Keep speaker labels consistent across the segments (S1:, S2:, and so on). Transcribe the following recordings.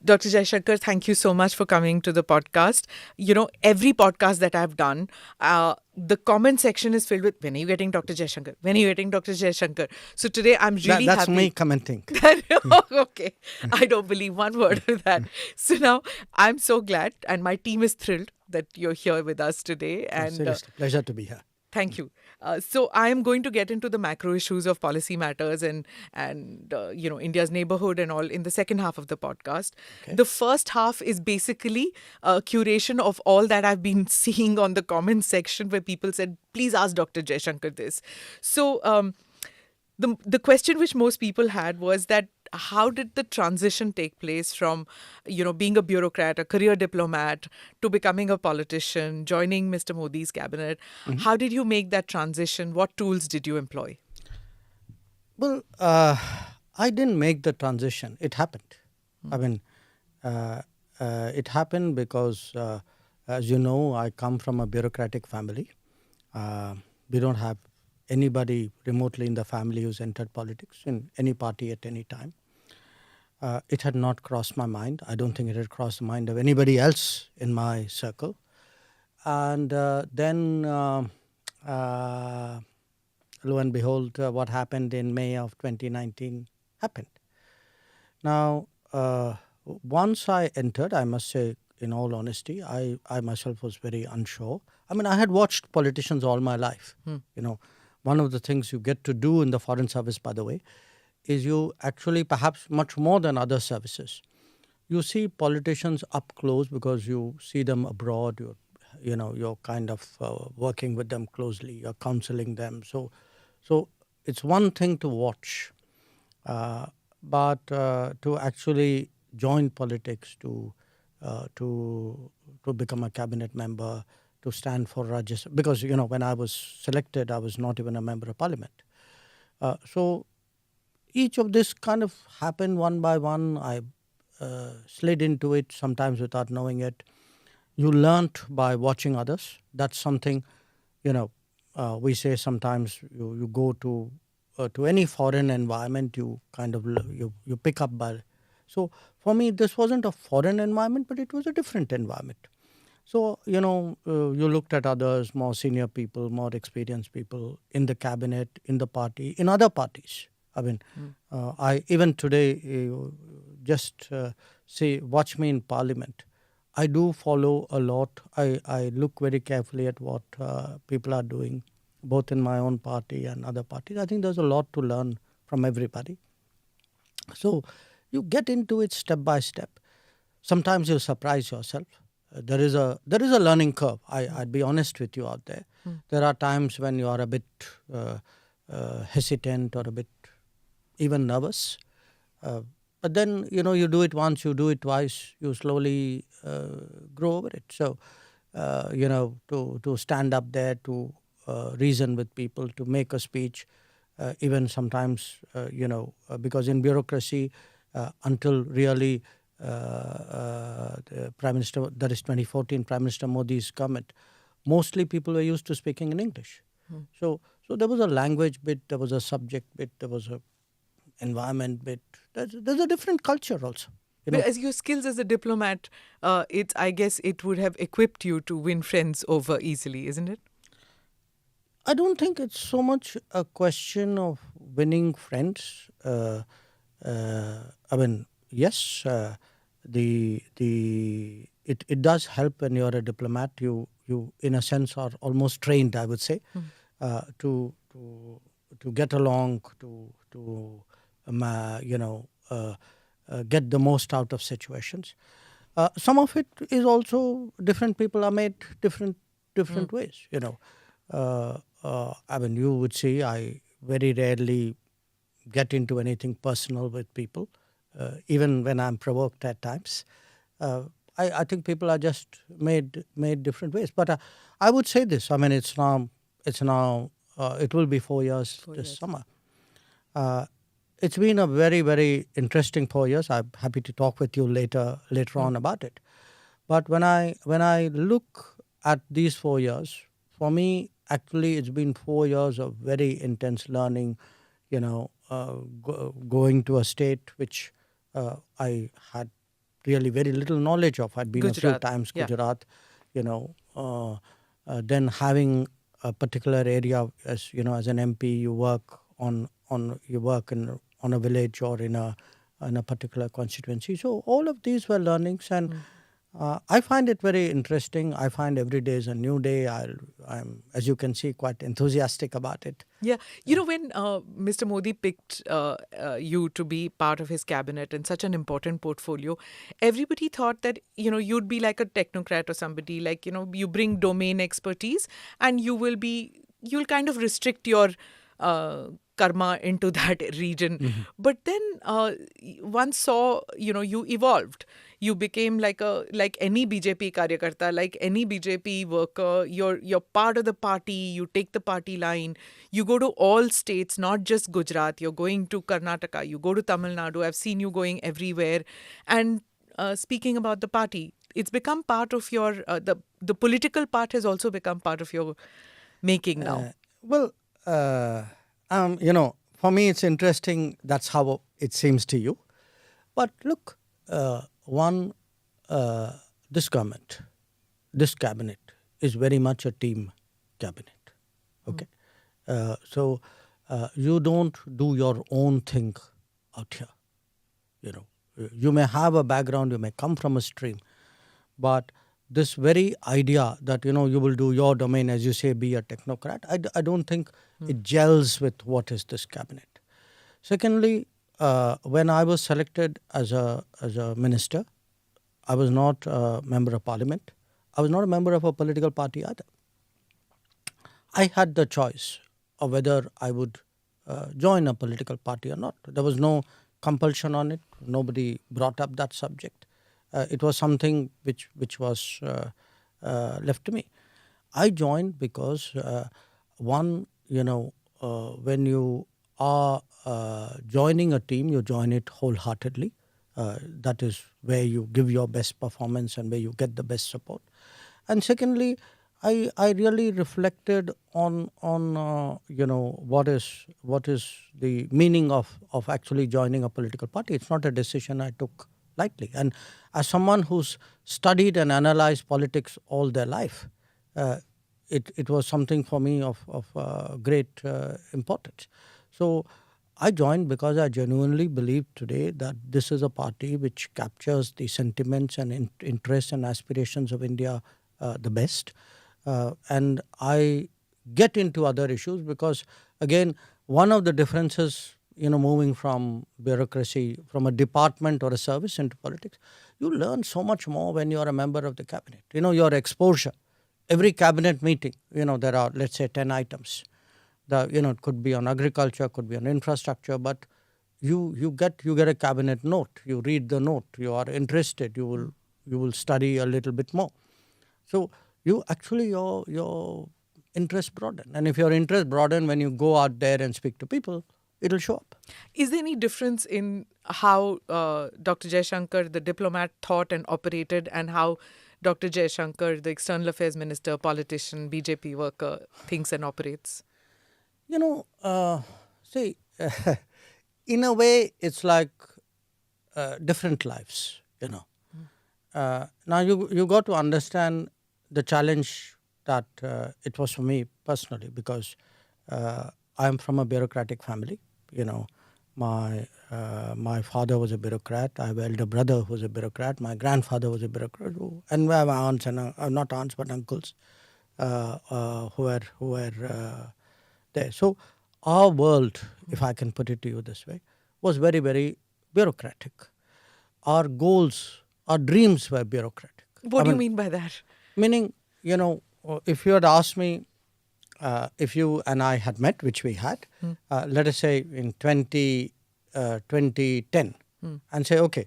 S1: Dr. Jaishankar, thank you so much for coming to the podcast. You know, every podcast that I've done, the comment section is filled with, when are you getting Dr. Jaishankar? When are you getting Dr. Jaishankar? So today I'm really
S2: That's
S1: happy.
S2: me commenting.
S1: Okay, I don't believe one word of that. So now I'm so glad, and my team is thrilled that you're here with us today. And
S2: Seriously, pleasure to be here.
S1: thank you. So I am going to get into the macro issues of policy matters and India's neighborhood and all in the second half of the podcast.
S2: Okay.
S1: The first half is basically a curation of all that I've been seeing on the comments section where people said, "Please ask Dr. Jaishankar this." So the question which most people had was that how did the transition take place from being a bureaucrat, a career diplomat, to becoming a politician, joining Mr. Modi's cabinet? How did you make that transition? What tools did you employ?
S2: Well, I didn't make the transition. It happened. I mean, it happened because, as you know, I come from a bureaucratic family. We don't have anybody remotely in the family who's entered politics in any party at any time. It had not crossed my mind. I don't think it had crossed the mind of anybody else in my circle. And then, lo and behold, what happened in May of 2019 happened. Now, once I entered, I must say, in all honesty, I myself was very unsure. I mean, I had watched politicians all my life. One of the things you get to do in the Foreign Service, by the way, is you actually, perhaps much more than other services, you see politicians up close because you see them abroad. You're kind of working with them closely. You're counseling them. So it's one thing to watch, but to actually join politics, to become a cabinet member, to stand for Rajya Sabha, because when I was selected, I was not even a member of Parliament. So each of this kind of happened one by one. I slid into it, sometimes without knowing it. You learnt by watching others. That's something, we say sometimes you go to any foreign environment, you kind of you pick up by. So for me, this wasn't a foreign environment, but it was a different environment. So, you looked at others, more senior people, more experienced people in the cabinet, in the party, in other parties. I mean, I even today, just watch me in Parliament. I do follow a lot. I look very carefully at what people are doing, both in my own party and other parties. I think there's a lot to learn from everybody. So you get into it step by step. Sometimes you surprise yourself. There is a learning curve. I'd be honest with you out there. There are times when you are a bit hesitant or a bit even nervous. But then, you do it once, you do it twice, you slowly grow over it. So, to stand up there, to reason with people, to make a speech, even sometimes, because in bureaucracy, until really the Prime Minister, that is 2014, Prime Minister Modi's comment, mostly people were used to speaking in English. So there was a language bit, there was a subject bit, there was a environment bit. There's a different culture also.
S1: But as your skills as a diplomat, I guess it would have equipped you to win friends over easily, isn't it?
S2: I don't think it's so much a question of winning friends. I mean, yes, it does help when you're a diplomat. You in a sense are almost trained, I would say, to get along, to get the most out of situations. Some of it is also different people are made different ways. I mean, you would see I very rarely get into anything personal with people, even when I'm provoked at times. I think people are just made different ways. But I would say this. I mean, it will be 4 years this summer. It's been a very, very interesting 4 years. I'm happy to talk with you later on about it. But when I look at these 4 years, for me, actually, it's been 4 years of very intense learning. Going to a state which I had really very little knowledge of. I'd been a few
S1: Gujarat,
S2: times
S1: yeah.
S2: Gujarat, then having a particular area as as an MP, you work on a village or in a particular constituency. So all of these were learnings, and I find it very interesting. I find every day is a new day. I'm, as you can see, quite enthusiastic about it.
S1: Yeah. When Mr. Modi picked you to be part of his cabinet and such an important portfolio, everybody thought that, you'd be like a technocrat or somebody, like, you bring domain expertise and you'll kind of restrict your karma into that region. But then one saw, you evolved. You became like any BJP karyakarta, like any BJP worker. You're part of the party. You take the party line. You go to all states, not just Gujarat. You're going to Karnataka. You go to Tamil Nadu. I've seen you going everywhere. And speaking about the party, it's become part of your the political part has also become part of your making now.
S2: For me, it's interesting. That's how it seems to you. But look, this government, this cabinet is very much a team cabinet. Okay, so you don't do your own thing out here. You may have a background, you may come from a stream, but this very idea that you will do your domain, as you say, be a technocrat, I don't think it gels with what is this cabinet. Secondly, when I was selected as a minister, I was not a member of parliament. I was not a member of a political party either. I had the choice of whether I would join a political party or not. There was no compulsion on it. Nobody brought up that subject. It was something which was left to me. I joined because when you are joining a team, you join it wholeheartedly. That is where you give your best performance and where you get the best support. And secondly, I really reflected on what is the meaning of actually joining a political party. It's not a decision I took lightly. And as someone who's studied and analyzed politics all their life, it was something for me of great importance. So I joined because I genuinely believe today that this is a party which captures the sentiments and interests and aspirations of India the best. And I get into other issues because, again, one of the differences, moving from bureaucracy, from a department or a service into politics, you learn so much more when you are a member of the cabinet. Your exposure. Every cabinet meeting, there are, let's say, 10 items. It could be on agriculture, could be on infrastructure, but you get a cabinet note. You read the note. You are interested. You will study a little bit more. So you actually your interest broaden, and if your interest broaden, when you go out there and speak to people, it'll show up.
S1: Is there any difference in how Dr. Jaishankar, the diplomat, thought and operated, and how Dr. Jaishankar, the external affairs minister, politician, BJP worker, thinks and operates?
S2: See, in a way, it's like different lives, Now, you got to understand the challenge that it was for me personally, because I am from a bureaucratic family. My father was a bureaucrat. I have an elder brother who was a bureaucrat. My grandfather was a bureaucrat, and we have aunts and not aunts but uncles who were there. So our world, if I can put it to you this way, was very, very bureaucratic. Our goals, our dreams were bureaucratic.
S1: What do you mean by that?
S2: Meaning, if you had asked me, if you and I had met, which we had, let us say in 2010, and say, okay,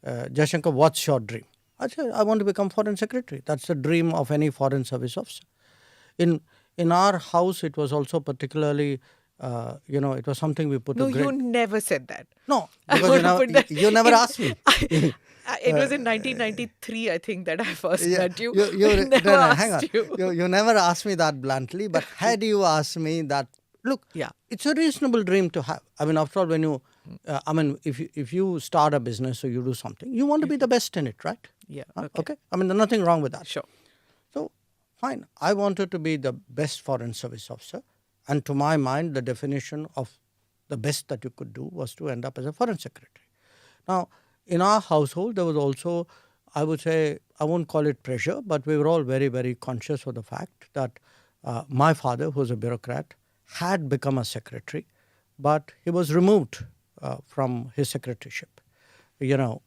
S2: Jaishankar, what's your dream? I'd say, I want to become foreign secretary. That's the dream of any foreign service officer. In our house, it was also particularly, it was something we put.
S1: No, you never said that.
S2: No, because you never asked me.
S1: It was in 1993, I think, that I first met you.
S2: Hang on. You never asked me that bluntly, but had you asked me that, look, it's a reasonable dream to have. I mean, after all, when you I mean, if you start a business or you do something, you want to be the best in it, right?
S1: Yeah.
S2: Okay. I mean, there's nothing wrong with that.
S1: Sure.
S2: So, fine. I wanted to be the best foreign service officer. And to my mind, the definition of the best that you could do was to end up as a foreign secretary. Now, in our household, there was also, I would say, I won't call it pressure, but we were all very, very conscious of the fact that my father, who was a bureaucrat, had become a secretary, but he was removed from his secretaryship. You know,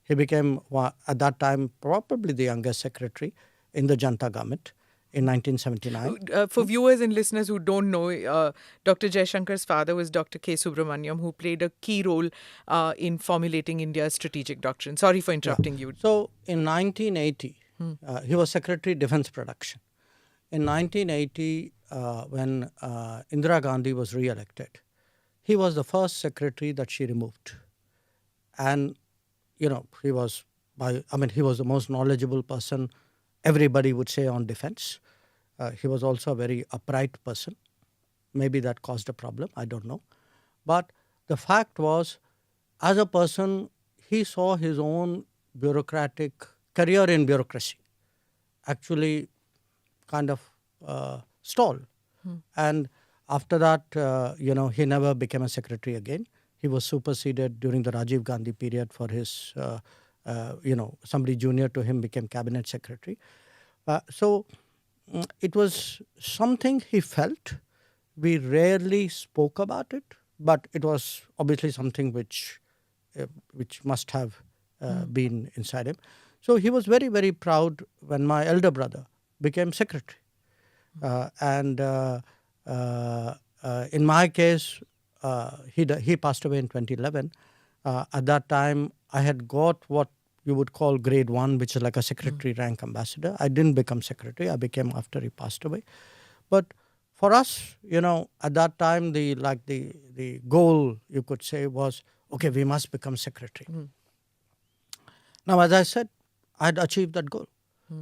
S2: he became, at that time, probably the youngest secretary in the Janta government in 1979.
S1: For viewers and listeners who don't know, Dr. Jaishankar's father was Dr. K. Subramaniam, who played a key role in formulating India's strategic doctrine. Sorry for interrupting you.
S2: So, in 1980, he was Secretary Defence Production. In 1980, when Indira Gandhi was re-elected, he was the first secretary that she removed. And, you know, he was the most knowledgeable person, everybody would say, on defense. He was also a very upright person. Maybe that caused a problem, I don't know. But the fact was, as a person, he saw his own bureaucratic career in bureaucracy actually kind of stall. And after that, he never became a secretary again. He was superseded during the Rajiv Gandhi period for his, somebody junior to him became cabinet secretary. So it was something he felt. We rarely spoke about it, but it was obviously something which must have been inside him. So he was very, very proud when my elder brother became secretary. In my case, he passed away in 2011. At that time, I had got what you would call grade 1, which is like a secretary rank ambassador. I didn't become secretary. I became after he passed away. But for us, at that time, the goal, you could say, was, okay, we must become secretary. Now, as I said, I had achieved that goal.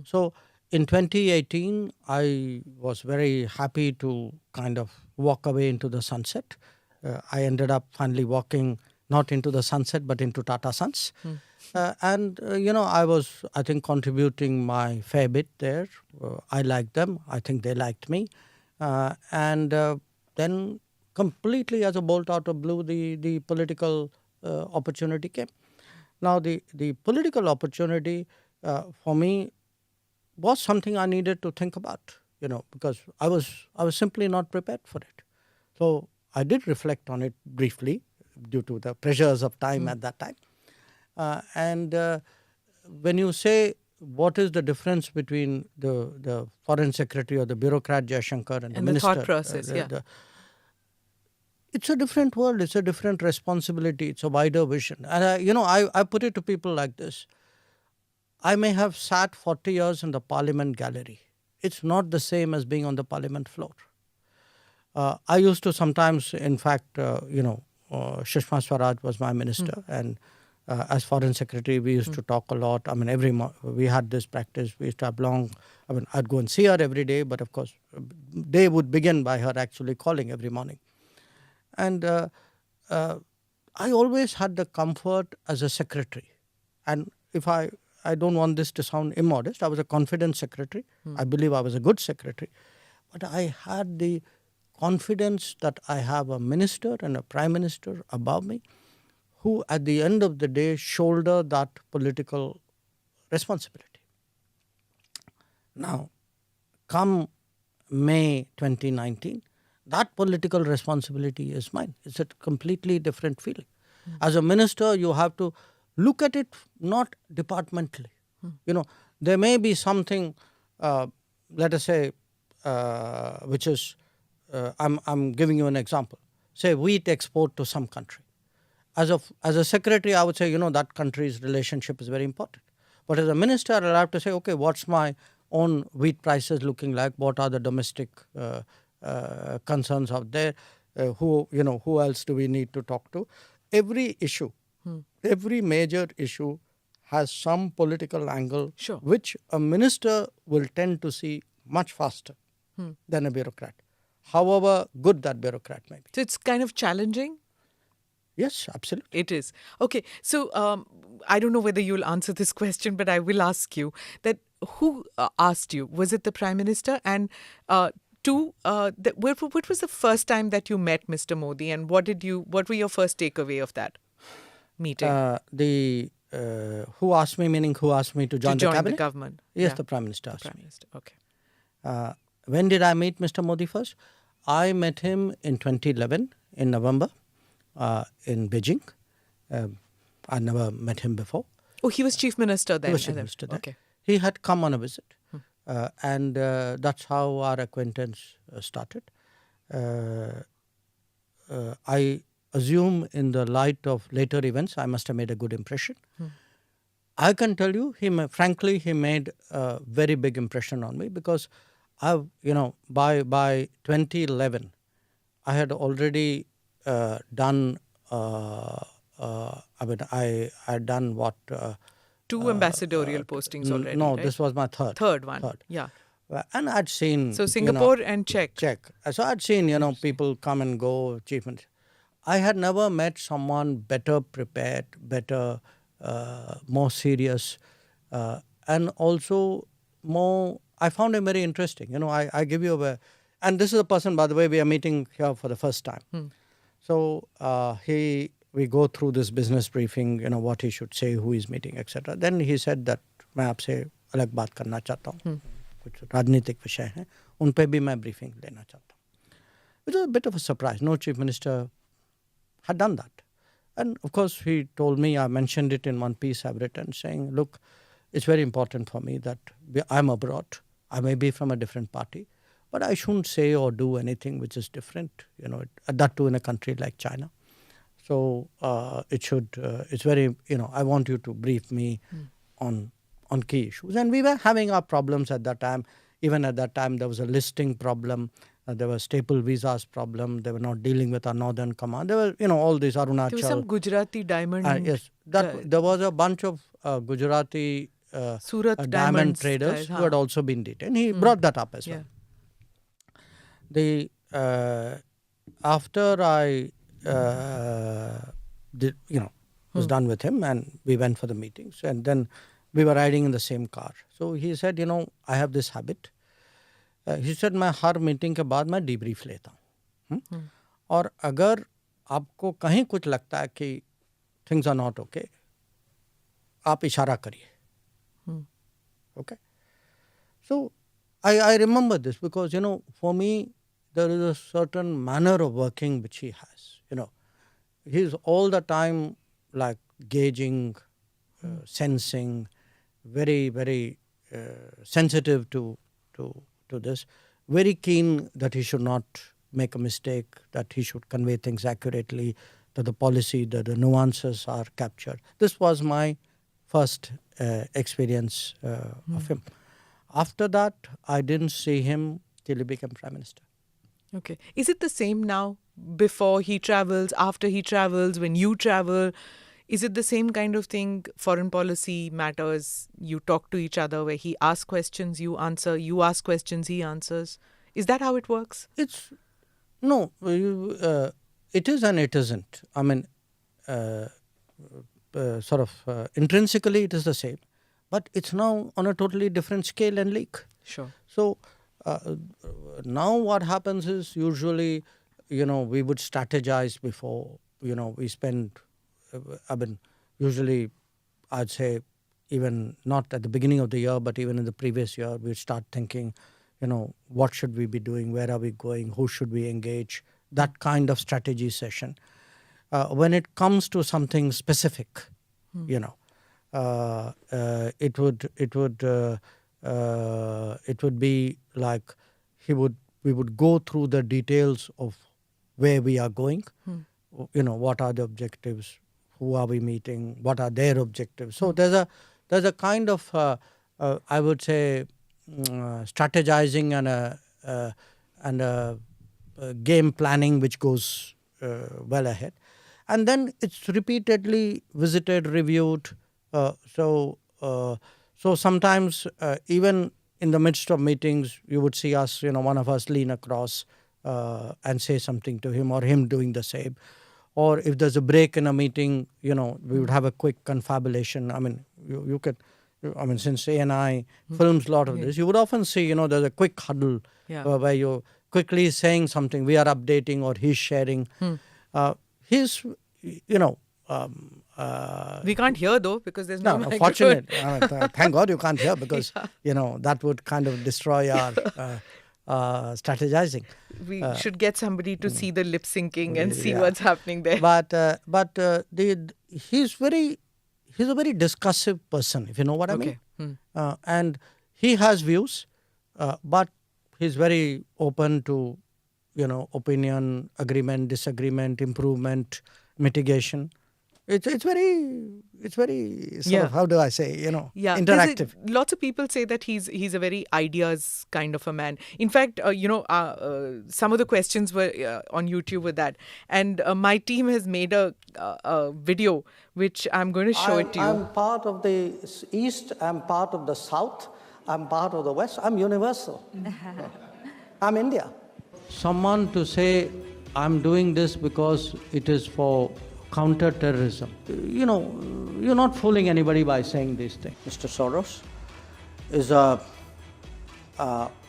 S2: So in 2018, I was very happy to kind of walk away into the sunset. I ended up finally walking not into the sunset, but into Tata Sons. I was, I think, contributing my fair bit there. I liked them. I think they liked me. Then completely as a bolt out of blue, the political opportunity came. Now, the political opportunity for me was something I needed to think about, because I was simply not prepared for it. So I did reflect on it briefly due to the pressures of time at that time. When you say what is the difference between the foreign secretary or the bureaucrat Jaishankar and the minister,
S1: thought process,
S2: it's a different world. It's a different responsibility. It's a wider vision. And I put it to people like this. I may have sat 40 years in the Parliament gallery. It's not the same as being on the Parliament floor. I used to sometimes, in fact, Sushma Swaraj was my minister, and as foreign secretary, we used to talk a lot. I mean, we had this practice. We used to have I'd go and see her every day, but of course, day would begin by her actually calling every morning. And I always had the comfort as a secretary. And if I don't want this to sound immodest, I was a confident secretary. I believe I was a good secretary. But I had the confidence that I have a minister and a prime minister above me who at the end of the day shoulder that political responsibility. Now, come May 2019, that political responsibility is mine. It's a completely different feeling. As a minister, you have to look at it not departmentally. There may be something, let us say, which is, I'm giving you an example. Say wheat export to some country. As a secretary, I would say, that country's relationship is very important. But as a minister, I'll have to say, okay, what's my own wheat prices looking like? What are the domestic concerns out there? Who else do we need to talk to? Every issue, every major issue has some political angle, which a minister will tend to see much faster than a bureaucrat. however good that bureaucrat may be.
S1: So it's kind of challenging.
S2: Yes, absolutely.
S1: It is. Okay. So I don't know whether you'll answer this question, but I will ask you that who asked you? Was it the Prime Minister? And two, what was the first time that you met Mr. Modi, and what were your first takeaway of that meeting?
S2: Who asked me, meaning who asked me to join the cabinet?
S1: The government.
S2: Yes,
S1: Yeah.
S2: the Prime Minister.
S1: Prime Minister. Okay.
S2: When did I meet Mr. Modi first? I met him in 2011 in November in Beijing. I never met him before.
S1: Oh, he was Chief Minister then.
S2: He was Chief Minister then.
S1: Okay.
S2: He had come on a visit, and that's how our acquaintance started. I assume in the light of later events, I must have made a good impression. I can tell you, frankly, he made a very big impression on me because by 2011, I had already done. I had done what?
S1: Two ambassadorial postings already.
S2: No,
S1: right?
S2: this was my third.
S1: Third one. Yeah.
S2: And I'd seen.
S1: So Singapore and Czech.
S2: So I'd seen, people come and go, chief minister. I had never met someone better prepared, better, more serious, and also more. I found him very interesting. I give you and this is a person, by the way, we are meeting here for the first time. So we go through this business briefing, what he should say, who he's meeting, etc. Then he said that मैं आपसे अलग बात करना चाहता हूँ, कुछ राजनीतिक विषय हैं, उन पे भी मैं briefing लेना चाहता हूँ. It was a bit of a surprise. No chief minister had done that. And of course, he told me, I mentioned it in one piece I've written, saying, look, it's very important for me that I'm abroad. I may be from a different party, but I shouldn't say or do anything which is different, that too in a country like China. So it's very, I want you to brief me on key issues. And we were having our problems at that time. Even at that time, there was a listing problem. There was staple visas problem. They were not dealing with our northern command. There were, all these Arunachal.
S1: There was some Gujarati diamond.
S2: Yes, there was a bunch of Gujarati
S1: Surat
S2: diamond traders who had also been detained. He brought that up as well. After I was done with him, and we went for the meetings, and then we were riding in the same car. So he said, I have this habit. He said, मैं हर meeting के बाद मैं debrief लेता हूँ. और अगर आपको कहीं कुछ लगता है कि things are not okay, आप इशारा करिए. Okay. So I remember this because, for me, there is a certain manner of working which he has. He's all the time like gauging, sensing, very, very sensitive to this, very keen that he should not make a mistake, that he should convey things accurately, that the policy, that the nuances are captured. This was my first experience of him. After that, I didn't see him till he became Prime Minister.
S1: Okay. Is it the same now? Before he travels, after he travels, when you travel? Is it the same kind of thing? Foreign policy matters, you talk to each other where he asks questions, you answer, you ask questions, he answers. Is that how it works?
S2: No, it is and it isn't. I mean, intrinsically it is the same, but it's now on a totally different scale and league.
S1: Sure.
S2: So now what happens is usually, we would strategize before, we spend, usually I'd say even not at the beginning of the year, but even in the previous year, we'd start thinking, what should we be doing? Where are we going? Who should we engage? That kind of strategy session. When it comes to something specific, it would be like we would go through the details of where we are going. What are the objectives? Who are we meeting? What are their objectives? So there's a kind of I would say strategizing and a game planning which goes well ahead, and then it's repeatedly visited, reviewed. So sometimes even in the midst of meetings, you would see us, one of us lean across and say something to him, or him doing the same. Or if there's a break in a meeting, we would have a quick confabulation. I mean, you could, since A&I films a lot of this, you would often see, there's a quick huddle where you're quickly saying something, we are updating, or he's sharing. He's,
S1: we can't hear though because there's no microphone.
S2: Fortunate. Thank God you can't hear, because, that would kind of destroy our strategizing.
S1: We should get somebody to see the lip syncing and see what's happening there.
S2: But he's a very discussive person, if you know what I mean. And he has views, but he's very open to, opinion, agreement, disagreement, improvement, mitigation. It's very sort of, how do I say, interactive.
S1: Lots of people say that he's a very ideas kind of a man. In fact, some of the questions were on YouTube with that, and my team has made a video which I'm going to show it to you.
S2: I'm part of the East. I'm part of the South. I'm part of the West. I'm universal. I'm India. Someone to say I'm doing this because it is for counter-terrorism. You're not fooling anybody by saying these things. Mr. Soros is a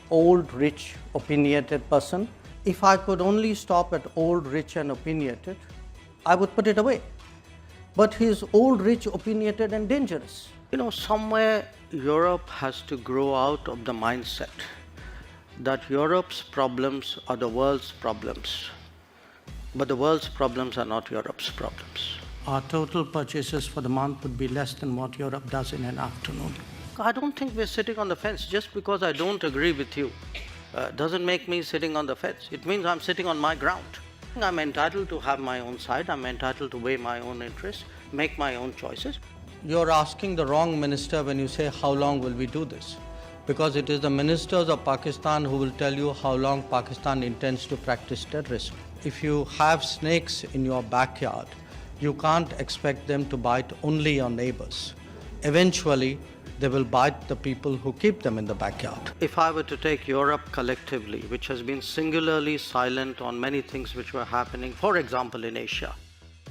S2: old, rich, opinionated person. If I could only stop at old, rich and opinionated, I would put it away. But he's old, rich, opinionated and dangerous. Somewhere Europe has to grow out of the mindset that Europe's problems are the world's problems. But the world's problems are not Europe's problems. Our total purchases for the month would be less than what Europe does in an afternoon. I don't think we're sitting on the fence. Just because I don't agree with you doesn't make me sitting on the fence. It means I'm sitting on my ground. I'm entitled to have my own side. I'm entitled to weigh my own interests, make my own choices. You're asking the wrong minister when you say, how long will we do this? Because it is the ministers of Pakistan who will tell you how long Pakistan intends to practice terrorism. If you have snakes in your backyard, you can't expect them to bite only your neighbors. Eventually, they will bite the people who keep them in the backyard. If I were to take Europe collectively, which has been singularly silent on many things which were happening, for example in Asia,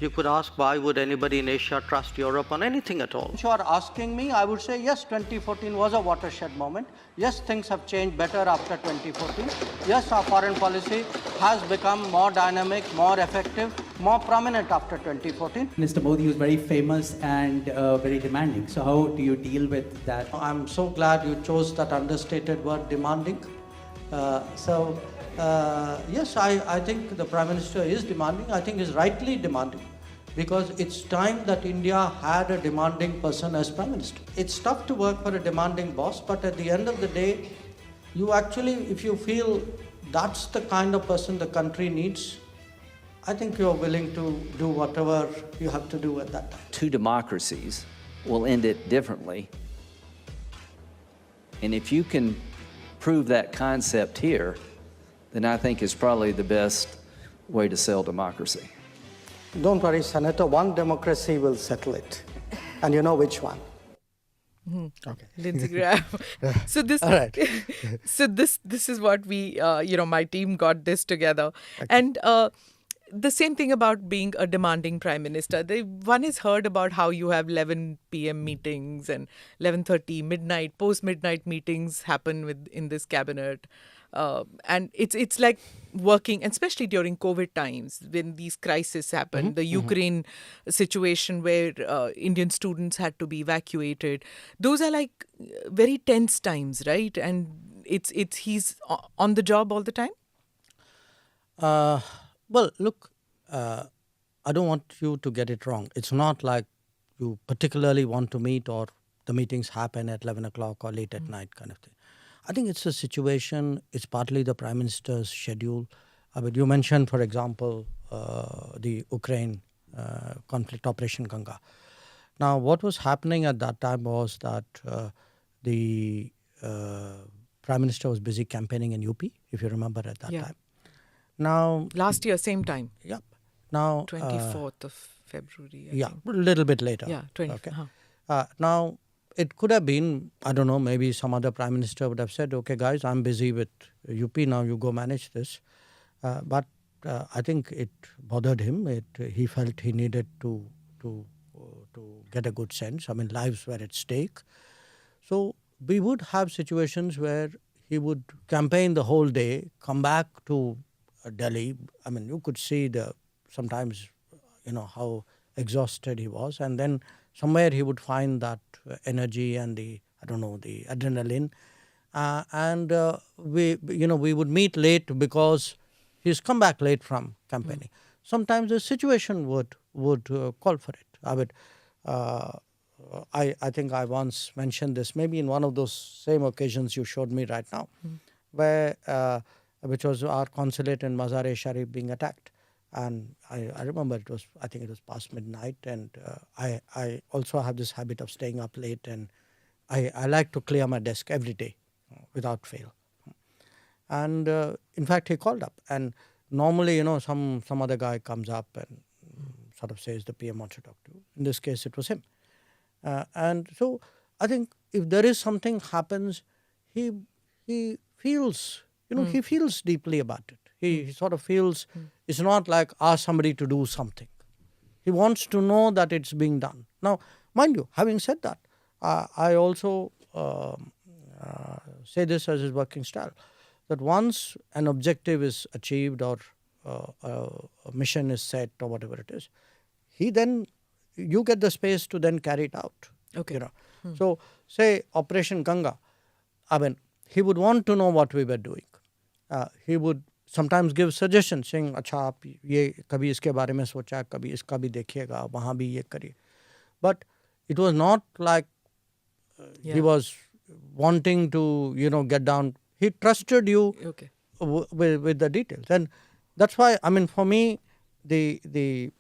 S2: you could ask, why would anybody in Asia trust Europe on anything at all? If you are asking me, I would say yes, 2014 was a watershed moment. Yes, things have changed better after 2014. Yes, our foreign policy has become more dynamic, more effective, more prominent after 2014.
S3: Mr. Modi was very famous and very demanding. So how do you deal with that?
S2: I'm so glad you chose that understated word, demanding. Yes, I think the Prime Minister is demanding. I think he's rightly demanding, because it's time that India had a demanding person as Prime Minister. It's tough to work for a demanding boss, but at the end of the day, you actually, if you feel that's the kind of person the country needs, I think you're willing to do whatever you have to do at that time.
S4: Two democracies will end it differently. And if you can prove that concept here, then I think it's probably the best way to sell democracy.
S2: Don't worry, Senator, one democracy will settle it. And you know which one.
S1: Okay. Lindsey Graham. So this,
S2: all right.
S1: So this is what we, my team got this together.
S2: Okay.
S1: And the same thing about being a demanding prime minister. One has heard about how you have 11 p.m. meetings and 11:30 midnight, post-midnight meetings happen in this cabinet. And it's like working, especially during COVID times when these crises happen, the Ukraine situation where Indian students had to be evacuated. Those are like very tense times, right? And he's on the job all the time?
S2: Well, look, I don't want you to get it wrong. It's not like you particularly want to meet or the meetings happen at 11 o'clock or late at night kind of thing. I think it's a situation, it's partly the Prime Minister's schedule. But you mentioned, for example, the Ukraine conflict, Operation Ganga. Now, what was happening at that time was that the Prime Minister was busy campaigning in UP, if you remember at that time. Now,
S1: last year, same time.
S2: Yep. Now,
S1: 24th of February. I think.
S2: A little bit later.
S1: Yeah, 20.
S2: Okay. Now, it could have been, I don't know, maybe some other Prime Minister would have said, okay, guys, I'm busy with UP now, you go manage this. But I think it bothered him. He felt he needed to get a good sense. I mean, lives were at stake. So we would have situations where he would campaign the whole day, come back to Delhi. I mean, you could see sometimes, how exhausted he was, and then somewhere he would find that energy and the adrenaline, and we would meet late because he's come back late from campaigning. Sometimes the situation would call for it. I think I once mentioned this, maybe in one of those same occasions you showed me right now, where which was our consulate in Mazar-e-Sharif being attacked. And I remember I think it was past midnight, and I also have this habit of staying up late, and I like to clear my desk every day without fail. And in fact, he called up, and normally, some other guy comes up and sort of says the PM wants to talk to you. In this case, it was him. And so I think if there is something happens, he feels, he feels deeply about it. He sort of feels it's not like ask somebody to do something. He wants to know that it's being done. Now, mind you, having said that, I also say this as his working style, that once an objective is achieved or a mission is set or whatever it is, you get the space to then carry it out.
S1: Okay.
S2: So, say Operation Ganga, I mean, he would want to know what we were doing. He would sometimes give suggestions saying, अच्छा आप ये कभी इसके बारे में सोचा, कभी इसका भी देखिएगा, वहाँ भी ये करिए. But it was not like he was wanting to, get down. He trusted you with the details. And that's why, I mean, for me, the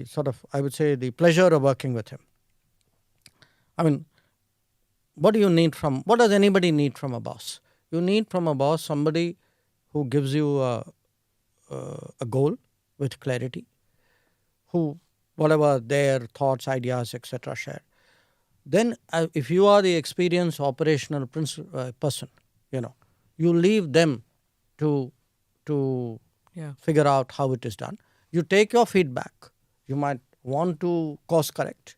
S2: sort of, I would say, the pleasure of working with him. I mean, what does anybody need from a boss? You need from a boss somebody who gives you a goal with clarity, who, whatever their thoughts, ideas, etc. share. Then if you are the experienced operational person, you leave them to figure out how it is done. You take your feedback. You might want to course correct.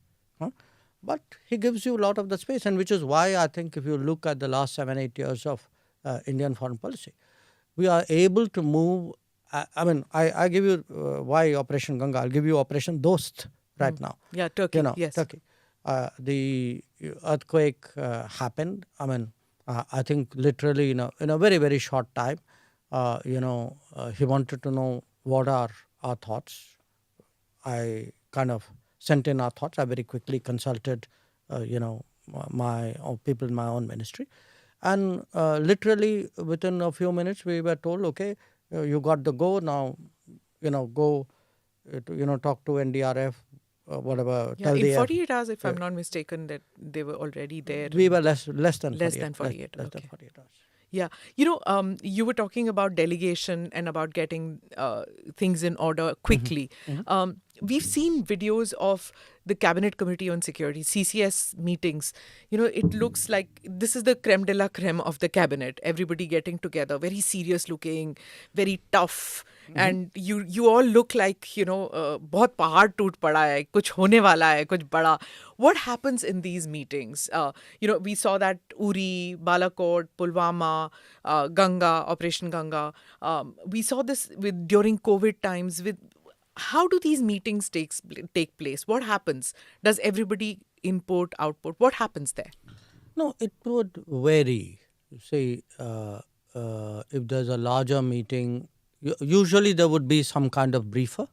S2: But he gives you a lot of the space, and which is why I think if you look at the last 7-8 years of Indian foreign policy, we are able to move. I give you why Operation Ganga. I'll give you Operation Dost right now.
S1: Yeah, Turkey. Yes.
S2: Turkey. The earthquake happened. I mean, I think literally in a very, very short time, he wanted to know what are our thoughts. I kind of sent in our thoughts. I very quickly consulted, my people in my own ministry. And literally within a few minutes, we were told, okay, you got the go. Now, go, talk to NDRF, whatever.
S1: Yeah, in 48 hours, if I'm not mistaken, that they were already there.
S2: We were less than 48
S1: Less
S2: hours.
S1: than 48
S2: hours.
S1: Yeah. You were talking about delegation and about getting things in order quickly. We've seen videos of the Cabinet Committee on Security, CCS meetings. It looks like this is the creme de la creme of the cabinet. Everybody getting together, very serious looking, very tough. And you all look like, बहुत पहाड़ टूट पड़ा है, कुछ होने वाला है, कुछ बड़ा. What happens in these meetings? We saw that Uri, Balakot, Pulwama, Ganga, Operation Ganga. We saw this during COVID times. How do these meetings take place? What happens? Does everybody input, output? What happens there?
S2: No, it would vary. Say, if there's a larger meeting, usually there would be some kind of briefer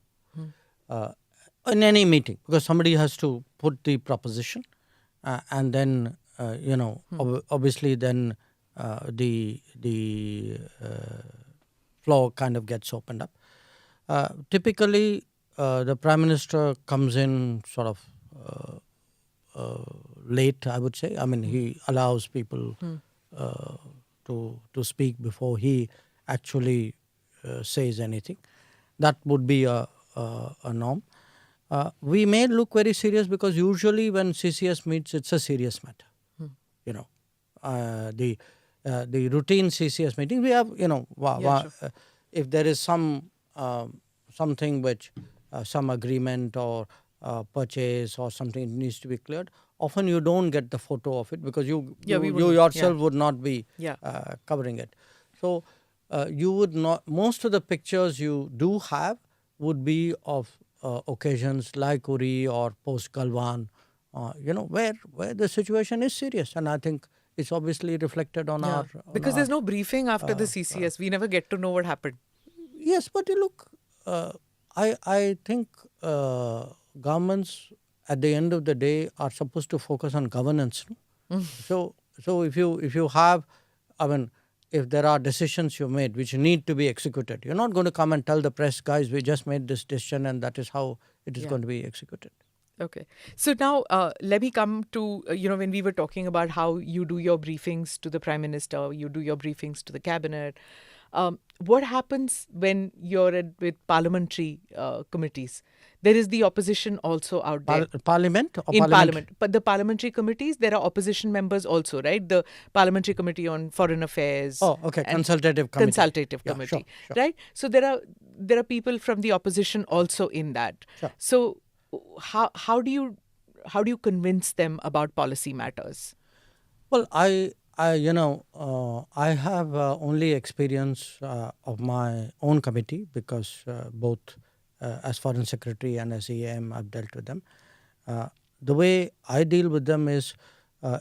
S2: in any meeting, because somebody has to put the proposition and then, obviously then the floor kind of gets opened up. Typically, the Prime Minister comes in sort of late, I would say. I mean, he allows people to speak before he actually says anything. That would be a norm. We may look very serious because usually when CCS meets, it's a serious matter. The routine CCS meetings, we have, if there is something which some agreement or purchase or something needs to be cleared, often you don't get the photo of it because you yourself would not be covering it. So you would not, most of the pictures you do have would be of occasions like Uri or post Galwan, where the situation is serious, and I think it's obviously reflected on our.
S1: Because there's no briefing after the CCS. We never get to know what happened.
S2: Yes, but look, I think governments at the end of the day are supposed to focus on governance. No? So if you have, I mean, if there are decisions you made which need to be executed, you're not going to come and tell the press, guys, we just made this decision and that is how it is going to be executed.
S1: Okay. So now let me come to, when we were talking about how you do your briefings to the Prime Minister, you do your briefings to the Cabinet. What happens when you're with parliamentary committees? There is the opposition also out there.
S2: Parliament? Or
S1: in Parliament. But the parliamentary committees, there are opposition members also, right? The Parliamentary Committee on Foreign Affairs.
S2: Oh, okay. Consultative committee.
S1: Consultative committee,
S2: sure.
S1: right? So there are people from the opposition also in that.
S2: Sure.
S1: So how do you convince them about policy matters?
S2: Well, I have only experience of my own committee because both as Foreign Secretary and as EAM I've dealt with them. The way I deal with them is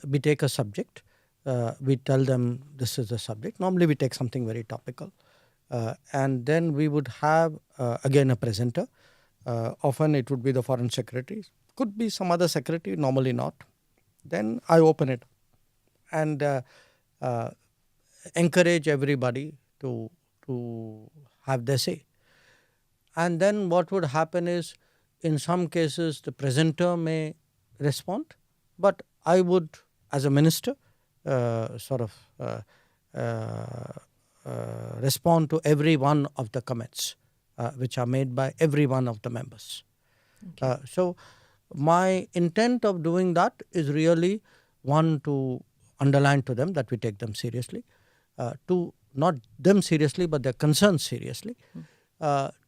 S2: we take a subject, we tell them this is the subject. Normally we take something very topical and then we would have again a presenter. Often it would be the Foreign Secretary, could be some other secretary, normally not. Then I open it and encourage everybody to have their say. And then what would happen is, in some cases, the presenter may respond, but I would, as a minister, respond to every one of the comments which are made by every one of the members. Okay. So my intent of doing that is really, one, to underline to them that we take them seriously, two, not them seriously but their concerns seriously,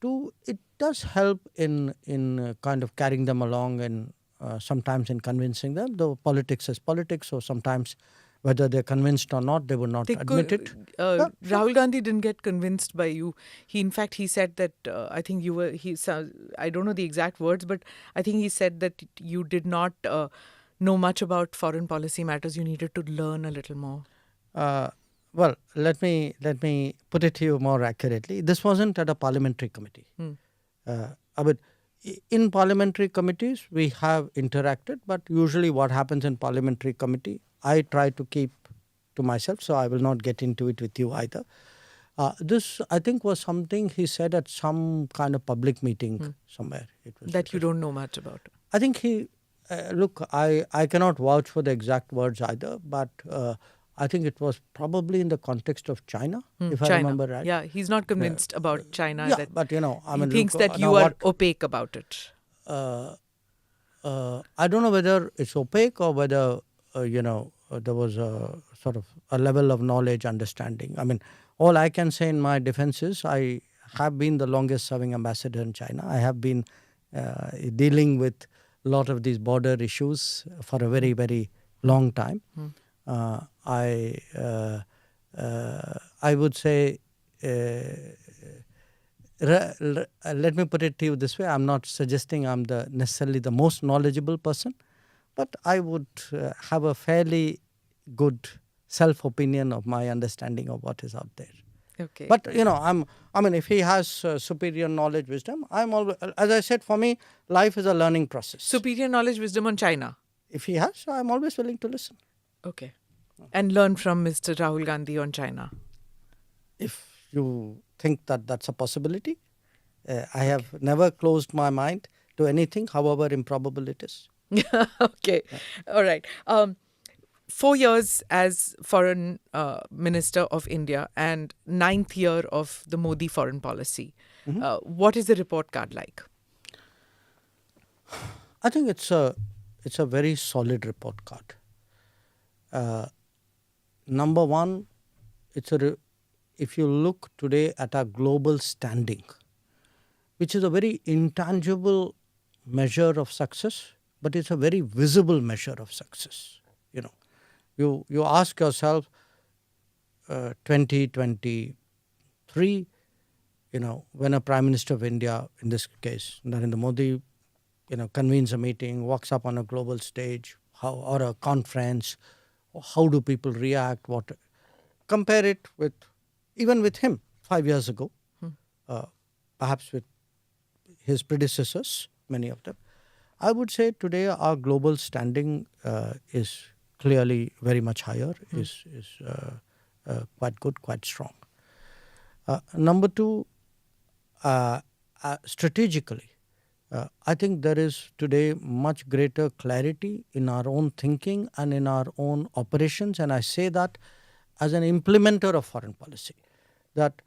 S2: two, it does help in kind of carrying them along and sometimes in convincing them, though politics is politics, so sometimes whether they're convinced or not, they would not admit it.
S1: Rahul Gandhi didn't get convinced by you. In fact, he said that, I think you were, I don't know the exact words, but I think he said that you did not know much about foreign policy matters. You needed to learn a little more.
S2: Well, let me put it to you more accurately. This wasn't at a parliamentary committee. In parliamentary committees, we have interacted, but usually what happens in parliamentary committee, I try to keep to myself, so I will not get into it with you either. This, I think, was something he said at some kind of public meeting somewhere.
S1: That you don't know much about.
S2: I think he, look, I cannot vouch for the exact words either, but I think it was probably in the context of China, if I remember right.
S1: Yeah, he's not convinced about China.
S2: Yeah, but I mean,
S1: he thinks that you are opaque about it.
S2: I don't know whether it's opaque or whether, there was a sort of a level of knowledge, understanding. I mean, all I can say in my defense is I have been the longest serving ambassador in China. I have been dealing with a lot of these border issues for a very, very long time. I would say, let me put it to you this way, I'm not suggesting I'm necessarily the most knowledgeable person, but I would have a fairly good self-opinion of my understanding of what is out there.
S1: Okay.
S2: But, if he has superior knowledge, wisdom, I'm always, as I said, for me, life is a learning process.
S1: Superior knowledge, wisdom on China?
S2: If he has, I'm always willing to listen.
S1: Okay. And learn from Mr. Rahul Gandhi on China? If
S2: you think that that's a possibility, I have never closed my mind to anything, however improbable it is.
S1: Okay. All right. 4 years as Foreign Minister of India and 9th year of the Modi foreign policy. What is the report card like?
S2: I think it's a very solid report card. Number one, if you look today at our global standing, which is a very intangible measure of success, but it's a very visible measure of success. You ask yourself, 2023, when a Prime Minister of India, in this case Narendra Modi, convenes a meeting, walks up on a global stage, or a conference, how do people react? Compare it with even with him 5 years ago, perhaps with his predecessors, many of them. I would say today our global standing is clearly very much higher, is quite good, quite strong. Number two, strategically, I think there is today much greater clarity in our own thinking and in our own operations, and I say that as an implementer of foreign policy, that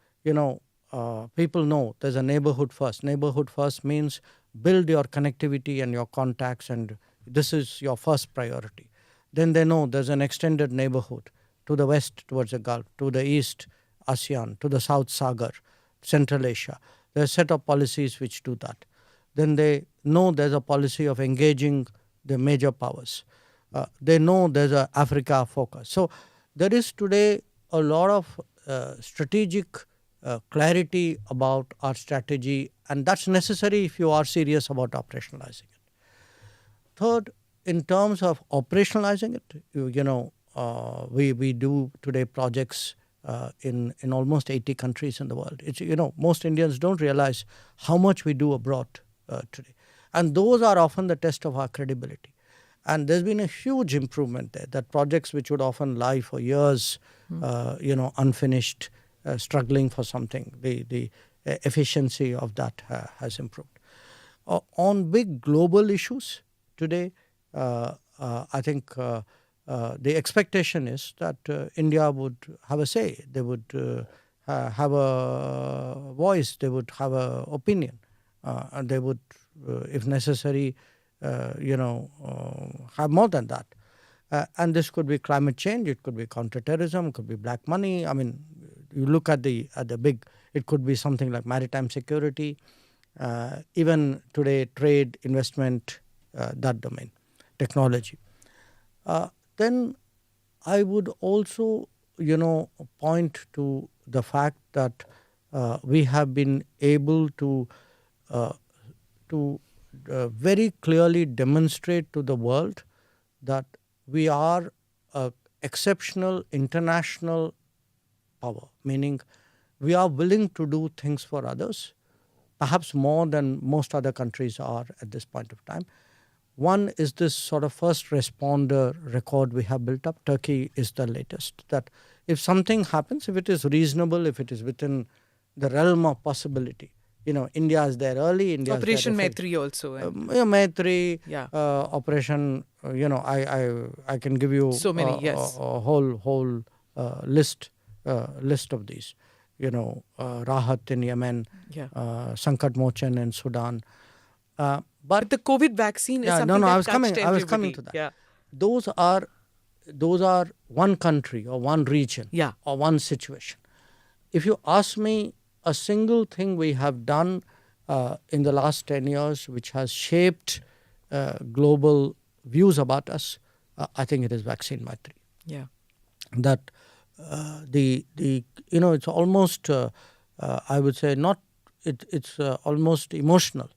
S2: people know there's a neighborhood first. Neighborhood first means build your connectivity and your contacts, and this is your first priority. Then they know there's an extended neighborhood to the west towards the Gulf, to the east ASEAN, to the South Sagar, Central Asia. There are a set of policies which do that. Then they know there's a policy of engaging the major powers. They know there's a Africa focus. So there is today a lot of strategic clarity about our strategy, and that's necessary if you are serious about operationalizing it. Third, in terms of operationalizing it, we do today projects in almost 80 countries in the world. It's, most Indians don't realize how much we do abroad today. And those are often the test of our credibility. And there's been a huge improvement there, that projects which would often lie for years, unfinished, struggling for something, the efficiency of that has improved. On big global issues today, I think the expectation is that India would have a say, they would have a voice, they would have an opinion, and they would, if necessary, have more than that. And this could be climate change, it could be counterterrorism, it could be black money. I mean, you look at the big, it could be something like maritime security, even today trade, investment, that domain, technology. Then I would also, point to the fact that we have been able to very clearly demonstrate to the world that we are an exceptional international power, meaning we are willing to do things for others, perhaps more than most other countries are at this point of time. One is this sort of first responder record we have built up. Turkey is the latest. That if something happens, if it is reasonable, if it is within the realm of possibility, India is there early. India
S1: Operation Maitri also.
S2: Maitri, Operation, I can give you
S1: so many, yes.
S2: a whole list of these. Rahat in Yemen, Sankat Mochan in Sudan.
S1: But the COVID vaccine is something that touched everybody.
S2: I was coming to that.
S1: Yeah.
S2: Those are one country or one region or one situation. If you ask me a single thing we have done in the last 10 years which has shaped global views about us, I think it is vaccine Maitri.
S1: Yeah.
S2: That it's almost I would say it's almost emotional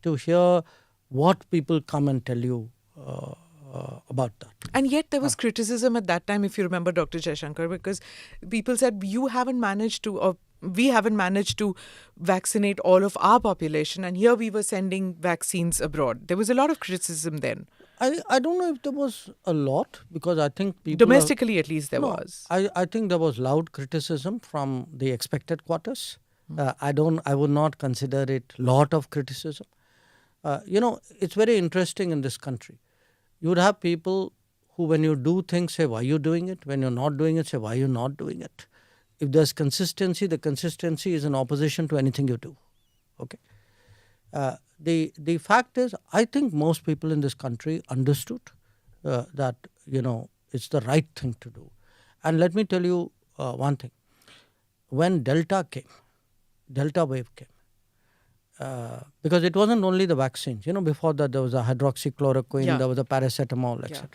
S2: to hear what people come and tell you about that.
S1: And yet there was criticism at that time, if you remember, Dr. Jaishankar, because people said you haven't managed to, or we haven't managed to vaccinate all of our population, and here we were sending vaccines abroad. There was a lot of criticism then.
S2: I don't know if there was a lot, because I think people...
S1: Domestically at least there was.
S2: I think there was loud criticism from the expected quarters. I would not consider it lot of criticism. It's very interesting in this country. You would have people who, when you do things, say, why are you doing it? When you're not doing it, say, why are you not doing it? If there's consistency, the consistency is in opposition to anything you do. Okay. The fact is, I think most people in this country understood that, it's the right thing to do. And let me tell you one thing. when Delta wave came, because it wasn't only the vaccines. Before that there was a hydroxychloroquine, there was a paracetamol, etc.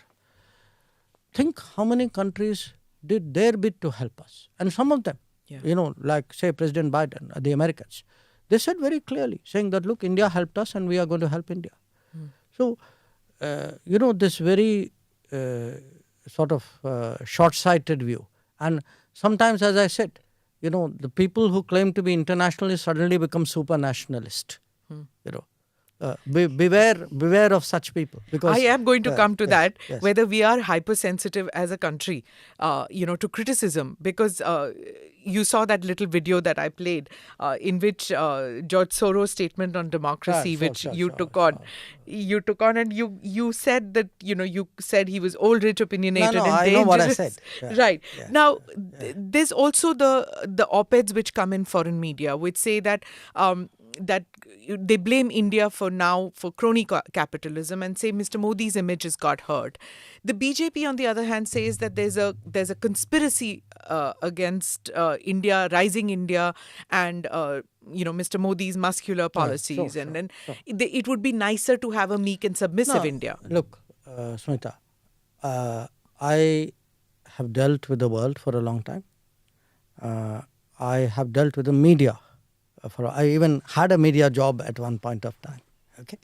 S2: Think how many countries did their bit to help us. And some of them, like say President Biden, the Americans, they said very clearly, saying that, look, India helped us and we are going to help India. So, this very sort of short-sighted view. And sometimes, as I said, the people who claim to be internationalists suddenly become super nationalist. Beware of such people. Because
S1: I am going to come to that,
S2: yes.
S1: whether we are hypersensitive as a country, to criticism. Because you saw that little video that I played in which George Soros' statement on democracy, you took on, and you said that, you said he was old, rich, opinionated, and
S2: I
S1: dangerous.
S2: know what I said.
S1: Right. Now, there's also the op-eds which come in foreign media, which say that that they blame India for crony capitalism and say Mr. Modi's image has got hurt. The BJP, on the other hand, says that there's a conspiracy against India, rising India, and Mr. Modi's muscular policies, and it would be nicer to have a meek and submissive India.
S2: Look, Smita, I have dealt with the world for a long time. I have dealt with the media. I even had a media job at one point of time. Okay,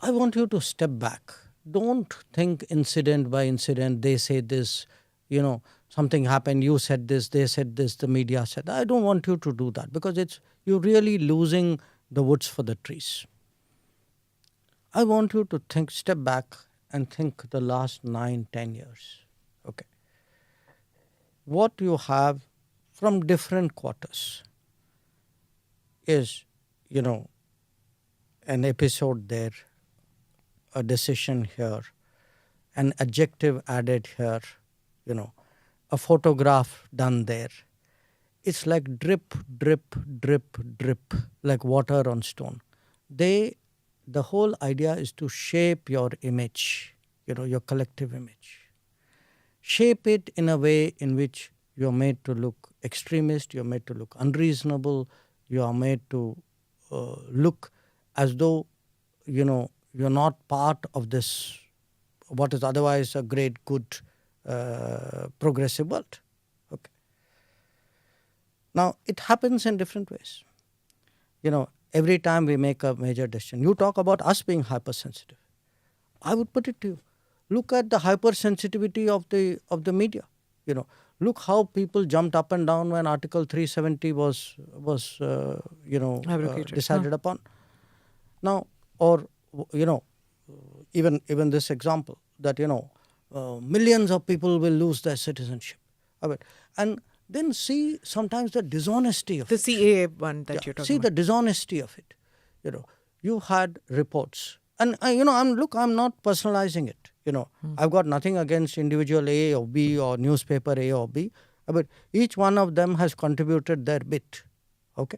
S2: I want you to step back. Don't think incident by incident. They say this, something happened. You said this. They said this. The media said. I don't want you to do that, because you're really losing the woods for the trees. I want you to step back and think the last 9-10 years. Okay, what you have from different quarters is, an episode there, a decision here, an adjective added here, a photograph done there. It's like drip, drip, drip, drip, like water on stone. The whole idea is to shape your image, your collective image. Shape it in a way in which you're made to look extremist, you're made to look unreasonable, you are made to look as though, you're not part of this, what is otherwise a great, good, progressive world. Okay. Now, it happens in different ways. Every time we make a major decision, you talk about us being hypersensitive. I would put it to you, look at the hypersensitivity of the media. Look how people jumped up and down when Article 370 was decided upon. Now, or even this example that millions of people will lose their citizenship. And then see sometimes the dishonesty of
S1: the CAA one that you're talking
S2: see
S1: about.
S2: the dishonesty of it. You had reports, and I'm not personalizing it. I've got nothing against individual A or B or newspaper A or B, but each one of them has contributed their bit. Okay.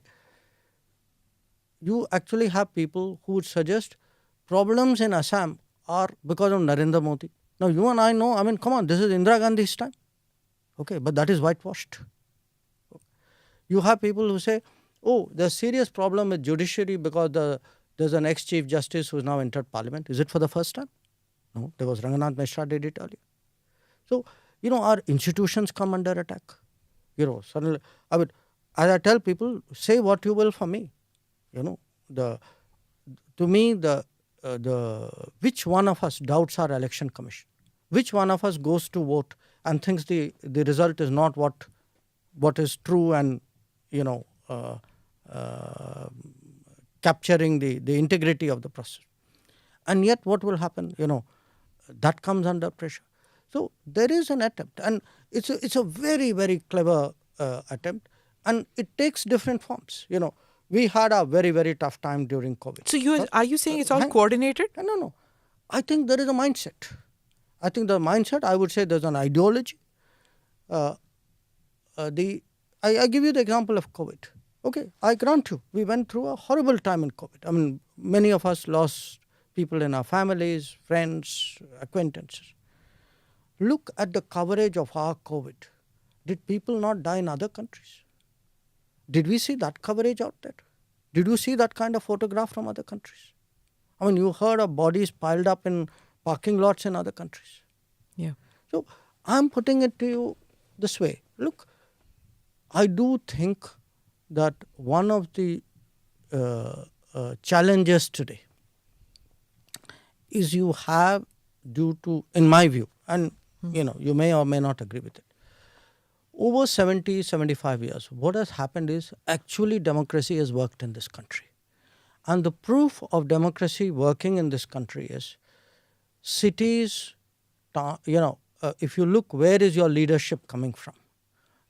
S2: You actually have people who would suggest problems in Assam are because of Narendra Modi. Now you and I know, come on, this is Indira Gandhi's time. Okay, but that is whitewashed. You have people who say, oh, there's serious problem with judiciary because there's an ex-chief justice who's now entered parliament. Is it for the first time? No, there was Ranganath Mishra did it earlier. So, our institutions come under attack. Suddenly, as I tell people, say what you will for me. To me, which one of us doubts our election commission? Which one of us goes to vote and thinks the result is not what is true and, capturing the integrity of the process? And yet what will happen? That comes under pressure. So there is an attempt, and it's a very, very clever attempt, and it takes different forms. We had a very, very tough time during COVID.
S1: So are you saying it's all coordinated?
S2: No. I think there is a mindset. I would say there's an ideology. I give you the example of COVID. Okay, I grant you, we went through a horrible time in COVID. Many of us lost people in our families, friends, acquaintances. Look at the coverage of our COVID. Did people not die in other countries? Did we see that coverage out there? Did you see that kind of photograph from other countries? I mean, you heard of bodies piled up in parking lots in other countries.
S1: Yeah.
S2: So I'm putting it to you this way. Look, I do think that one of the challenges today is you have, due to, in my view, and you may or may not agree with it, over 70, 75 years, what has happened is actually democracy has worked in this country. And the proof of democracy working in this country is cities, if you look, where is your leadership coming from?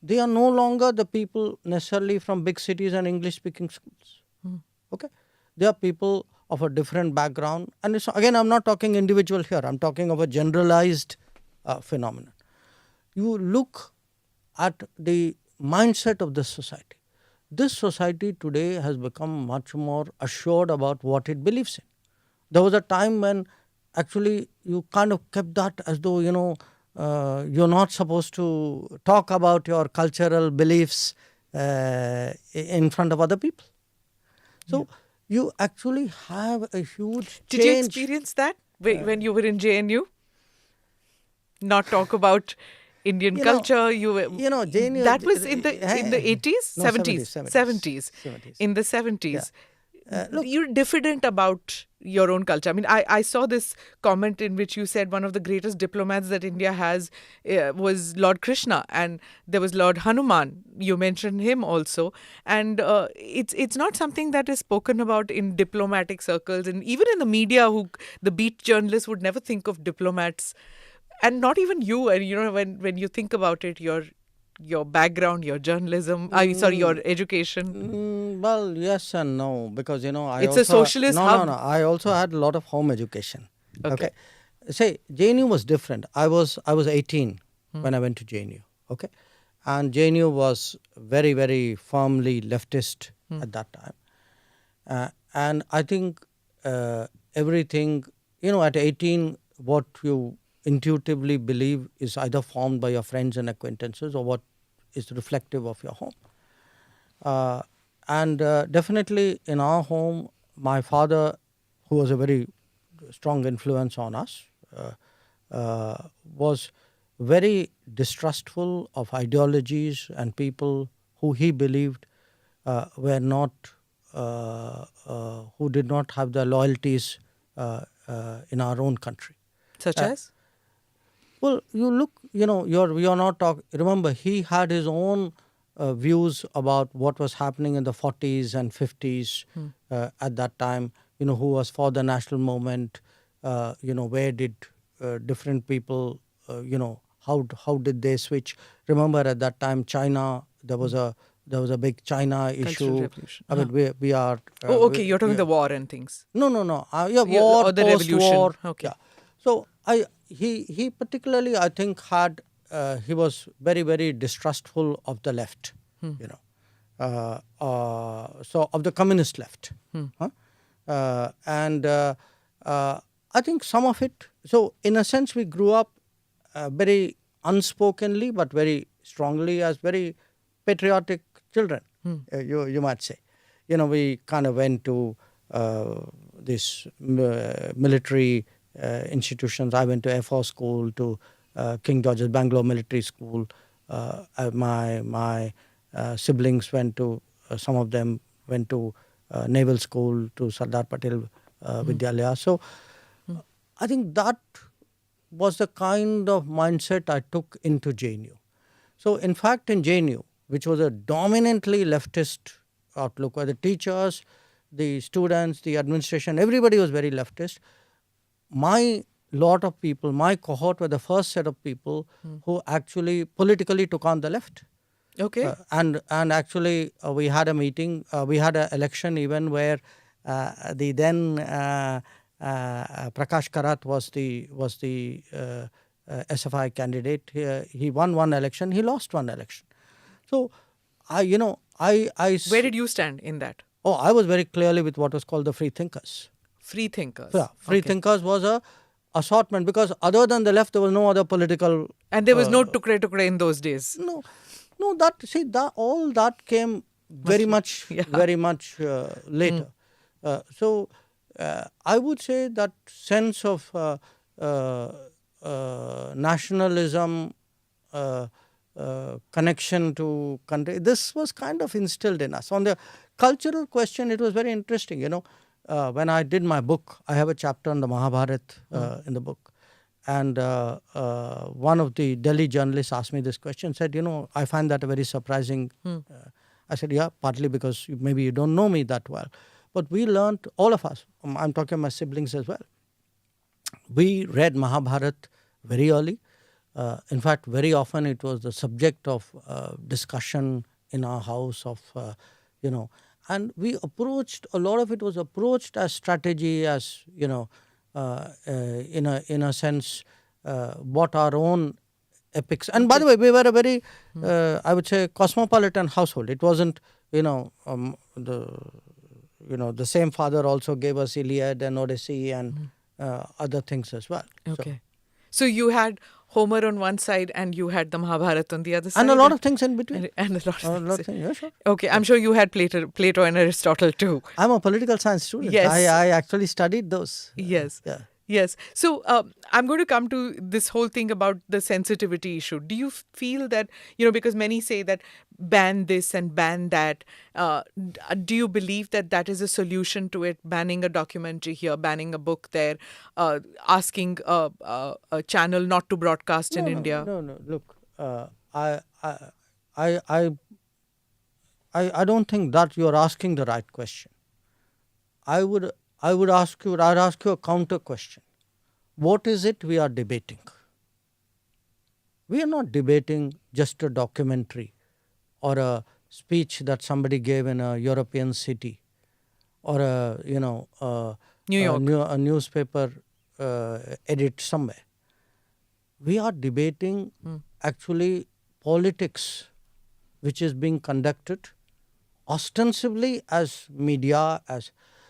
S2: They are no longer the people necessarily from big cities and English-speaking schools. Okay? They are people of a different background. And again, I'm not talking individual here. I'm talking of a generalized phenomenon. You look at the mindset of this society. This society today has become much more assured about what it believes in. There was a time when actually you kind of kept that as though, you're not supposed to talk about your cultural beliefs in front of other people. So you actually have a huge
S1: Did you experience that when you were in JNU? Not talk about Indian culture.
S2: JNU,
S1: that was in the 80s,
S2: No,
S1: 70s, 70s. In the 70s.
S2: Look,
S1: You're diffident about your own culture. I mean, I saw this comment in which you said one of the greatest diplomats that India has was Lord Krishna, and there was Lord Hanuman. You mentioned him also, and it's not something that is spoken about in diplomatic circles, and even in the media, the beat journalists would never think of diplomats, and not even you. And when you think about it, your background, your journalism, your education.
S2: Well, yes and no, because
S1: It's a socialist hub.
S2: No. I also had a lot of home education.
S1: Okay.
S2: Say JNU was different. I was 18 when I went to JNU. Okay, and JNU was very, very firmly leftist at that time, and I think everything at 18, what you intuitively believe is either formed by your friends and acquaintances or what is reflective of your home. And definitely in our home, my father, who was a very strong influence on us, was very distrustful of ideologies and people who he believed were not, who did not have the loyalties in our own country.
S1: Such as?
S2: Well, you look, we are not talking. Remember, he had his own views about what was happening in the 40s and 50s at that time. Who was for the national movement? Where did different people? How did they switch? Remember, at that time, China. There was a big China issue.
S1: Revolution.
S2: I mean, we are.
S1: Okay, you're talking the war and things.
S2: No. War,
S1: or the
S2: post-war.
S1: revolution. Okay.
S2: Yeah. So he particularly, I think, had he was very, very distrustful of the left, so of the communist left, and I think some of it. So in a sense, we grew up very unspokenly, but very strongly as very patriotic children. You might say, we kind of went to this military institutions. I went to Air Force School, to King George's Bangalore Military School. My siblings went to, some of them went to Naval School, to Sardar Patel Vidyalaya. So I think that was the kind of mindset I took into JNU. So in fact, in JNU, which was a dominantly leftist outlook, where the teachers, the students, the administration, everybody was very leftist. My lot of people, my cohort were the first set of people who actually politically took on the left.
S1: Okay.
S2: And actually we had a meeting, we had an election even where the then Prakash Karat was the SFI candidate. He won one election, he lost one election. So I
S1: Where did you stand in that?
S2: Oh, I was very clearly with what was called the free thinkers.
S1: Free thinkers.
S2: Yeah, free thinkers was a assortment, because other than the left, there was no other political.
S1: And there was no tukre in those days.
S2: No. No, all that came very much later. I would say that sense of nationalism, connection to country, this was kind of instilled in us. On the cultural question, it was very interesting. When I did my book, I have a chapter on the Mahabharata in the book. And one of the Delhi journalists asked me this question, said, I find that a very surprising. I said, yeah, partly because maybe you don't know me that well. But we learned, all of us, I'm talking my siblings as well, we read Mahabharata very early. In fact, very often it was the subject of discussion in our house and we approached, a lot of it was approached as strategy, as, in a sense, what our own epics. And by the way, we were a very, I would say, cosmopolitan household. It wasn't, the same father also gave us Iliad and Odyssey and other things as well.
S1: Okay. So you had Homer on one side and you had the Mahabharata on the other side.
S2: And a lot of things in between.
S1: And a lot of things.
S2: Yeah, sure.
S1: Okay, I'm sure you had Plato and Aristotle too.
S2: I'm a political science student.
S1: Yes.
S2: I actually studied those.
S1: Yes.
S2: Yeah.
S1: Yes. So I'm going to come to this whole thing about the sensitivity issue. Do you feel that, because many say that ban this and ban that, do you believe that that is a solution to it? Banning a documentary here, banning a book there, asking a channel not to broadcast in India?
S2: No. Look, I don't think that you're asking the right question. I'd ask you a counter question. What is it we are debating? We are not debating just a documentary or a speech that somebody gave in a European city or
S1: New York.
S2: a newspaper edit somewhere. We are debating actually politics which is being conducted ostensibly as media,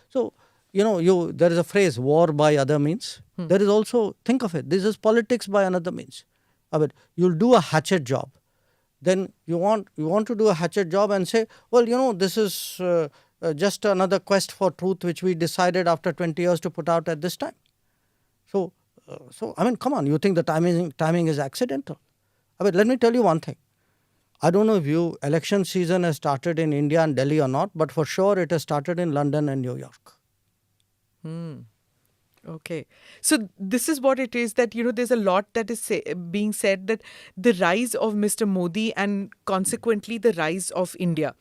S2: so there is a phrase, war by other means. There is also, think of it, this is politics by another means. I mean, you'll do a hatchet job. Then you want to do a hatchet job and say, well, this is just another quest for truth which we decided after 20 years to put out at this time. So I mean, come on, you think the timing is accidental? I mean, let me tell you one thing. I don't know if election season has started in India and Delhi or not, but for sure it has started in London and New York.
S1: Okay. So this is what it is that, there's a lot that is being said that the rise of Mr. Modi and consequently the rise of India.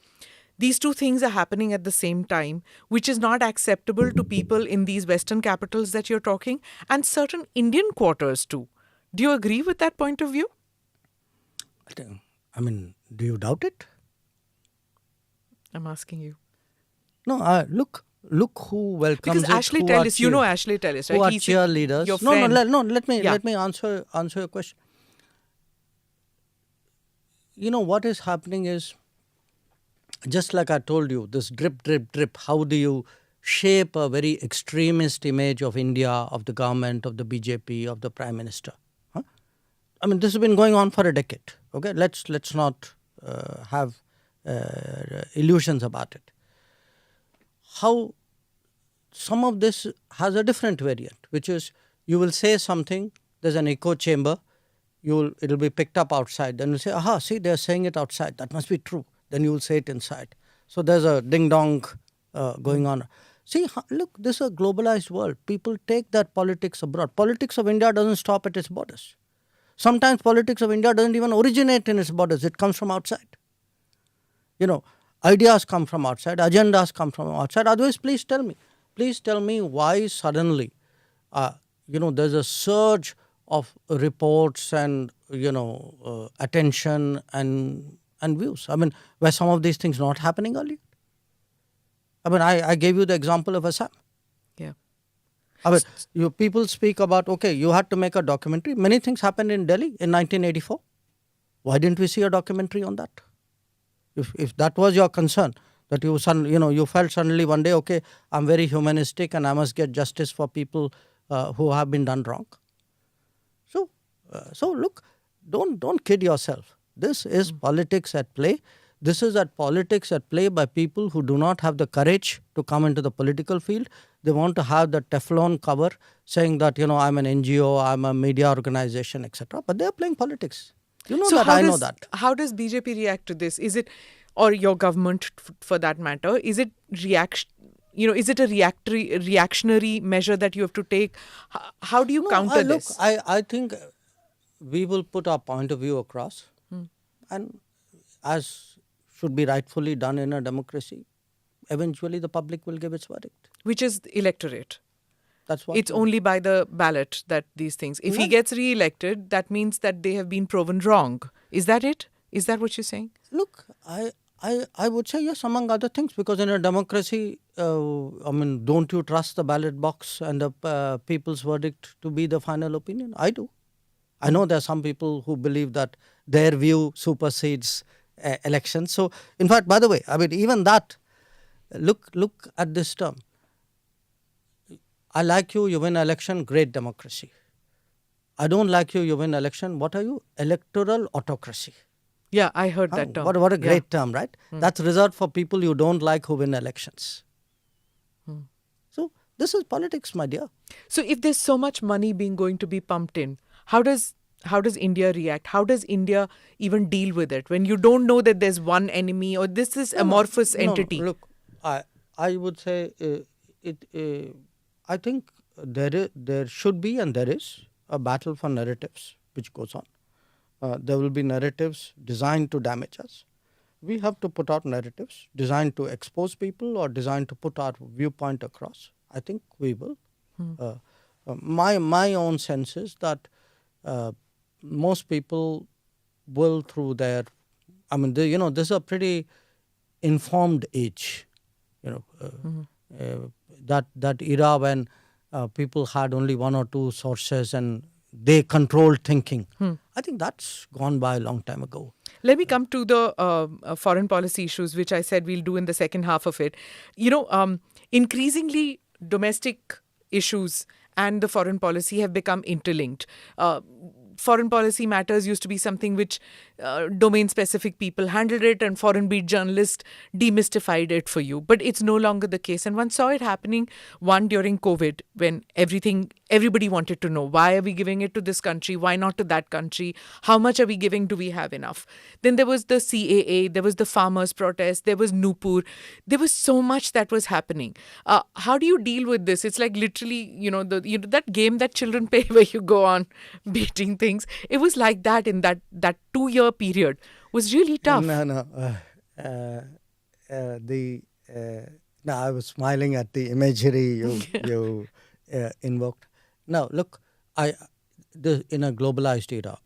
S1: These two things are happening at the same time, which is not acceptable to people in these Western capitals that you're talking and certain Indian quarters too. Do you agree with that point of view?
S2: I mean, do you doubt it?
S1: I'm asking you.
S2: No, look who welcomes
S1: because Ashley Tellis, Ashley Tellis, right?
S2: Who are cheerleaders?
S1: Your friend.
S2: Let me answer your question. What is happening is, just like I told you, this drip, drip, drip. How do you shape a very extremist image of India, of the government, of the BJP, of the Prime Minister? Huh? I mean, this has been going on for a decade. Okay, let's not have illusions about it. How some of this has a different variant, which is you will say something, there's an echo chamber, it'll be picked up outside, then you'll say, aha, see, they're saying it outside, that must be true. Then you will say it inside. So there's a ding-dong going on. See, look, this is a globalized world. People take that politics abroad. Politics of India doesn't stop at its borders. Sometimes politics of India doesn't even originate in its borders. It comes from outside. Ideas come from outside, agendas come from outside. Otherwise, please tell me why suddenly, there's a surge of reports and, attention and views. I mean, were some of these things not happening earlier? I mean, I gave you the example of Assam.
S1: Yeah.
S2: I mean, people speak about, okay, you had to make a documentary. Many things happened in Delhi in 1984. Why didn't we see a documentary on that? If that was your concern, that you felt suddenly one day, okay, I'm very humanistic and I must get justice for people who have been done wrong. So look, don't kid yourself. This is politics at play. This is politics at play by people who do not have the courage to come into the political field. They want to have the Teflon cover saying that, I'm an NGO, I'm a media organization, etc. But they are playing politics. You know that, I know that.
S1: How does BJP react to this? Is it, or your government for that matter, is it is it a reactionary measure that you have to take? How do you counter this?
S2: I think we will put our point of view across, and as should be rightfully done in a democracy, eventually the public will give its verdict.
S1: Which is the electorate.
S2: That's what
S1: it's only by the ballot that these things. If he gets re-elected, that means that they have been proven wrong. Is that it? Is that what you're saying?
S2: Look, I would say yes, among other things, because in a democracy, don't you trust the ballot box and the people's verdict to be the final opinion? I do. I know there are some people who believe that their view supersedes elections. So, in fact, by the way, even that, look at this term. I like you, you win election, great democracy. I don't like you, you win election, what are you? Electoral autocracy.
S1: Yeah, I heard that term.
S2: What a great term, right? That's reserved for people you don't like who win elections. So this is politics, my dear.
S1: So if there's so much money going to be pumped in, how does India react? How does India even deal with it when you don't know that there's one enemy or this is amorphous entity?
S2: No, look, I would say I think there should be and there is a battle for narratives which goes on. There will be narratives designed to damage us. We have to put out narratives designed to expose people or designed to put our viewpoint across. I think we will. My own sense is that most people will, through their, this is a pretty informed age. That era when people had only one or two sources and they controlled thinking. I think that's gone by a long time ago.
S1: Let me come to the foreign policy issues, which I said we'll do in the second half of it. Increasingly domestic issues and the foreign policy have become interlinked. Foreign policy matters used to be something which domain-specific people handled it and foreign beat journalists demystified it for you. But it's no longer the case. And one saw it happening, during COVID, when everybody wanted to know, why are we giving it to this country? Why not to that country? How much are we giving? Do we have enough? Then there was the CAA, there was the farmers' protest, there was Nupur. There was so much that was happening. How do you deal with this? It's like literally, that game that children play where you go on beating things. It was like that in that 2-year period. Was really tough.
S2: No. I was smiling at the imagery you invoked. Now, look, in a globalized era,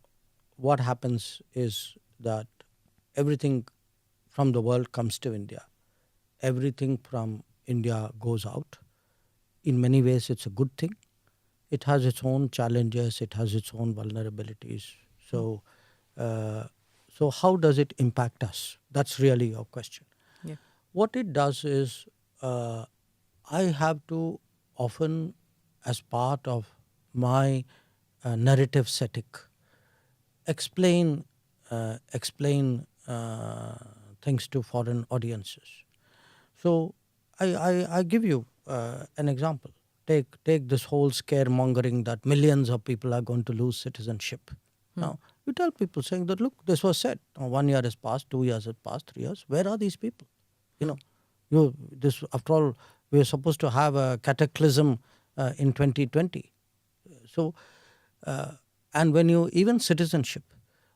S2: what happens is that everything from the world comes to India. Everything from India goes out. In many ways, it's a good thing. It has its own challenges. It has its own vulnerabilities. So how does it impact us? That's really your question.
S1: Yeah.
S2: What it does is I have to often, as part of my narrative setting, explain things to foreign audiences. So I give you an example. Take this whole scaremongering that millions of people are going to lose citizenship. Now, you tell people saying that, look, this was said. 1 year has passed, 2 years has passed, 3 years. Where are these people? After all, we are supposed to have a cataclysm in 2020. So, and when you, even citizenship,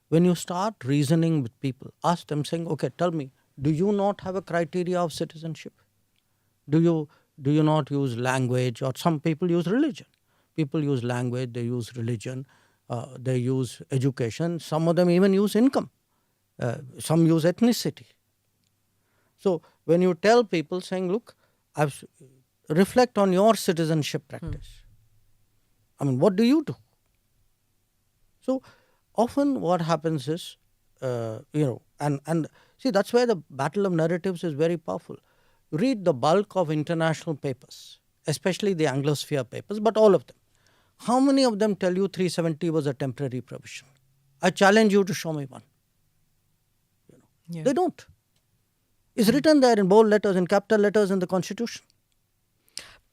S2: when you start reasoning with people, ask them saying, okay, tell me, do you not have a criteria of citizenship? Do you not use language? Or some people use religion. People use language, they use religion, they use education. Some of them even use income. Some use ethnicity. So when you tell people saying, look, reflect on your citizenship practice. What do you do? So often what happens is, and see, that's where the battle of narratives is very powerful. Read the bulk of international papers, especially the Anglosphere papers, but all of them. How many of them tell you 370 was a temporary provision? I challenge you to show me one.
S1: Yeah.
S2: They don't. It's written there in bold letters, in capital letters in the Constitution.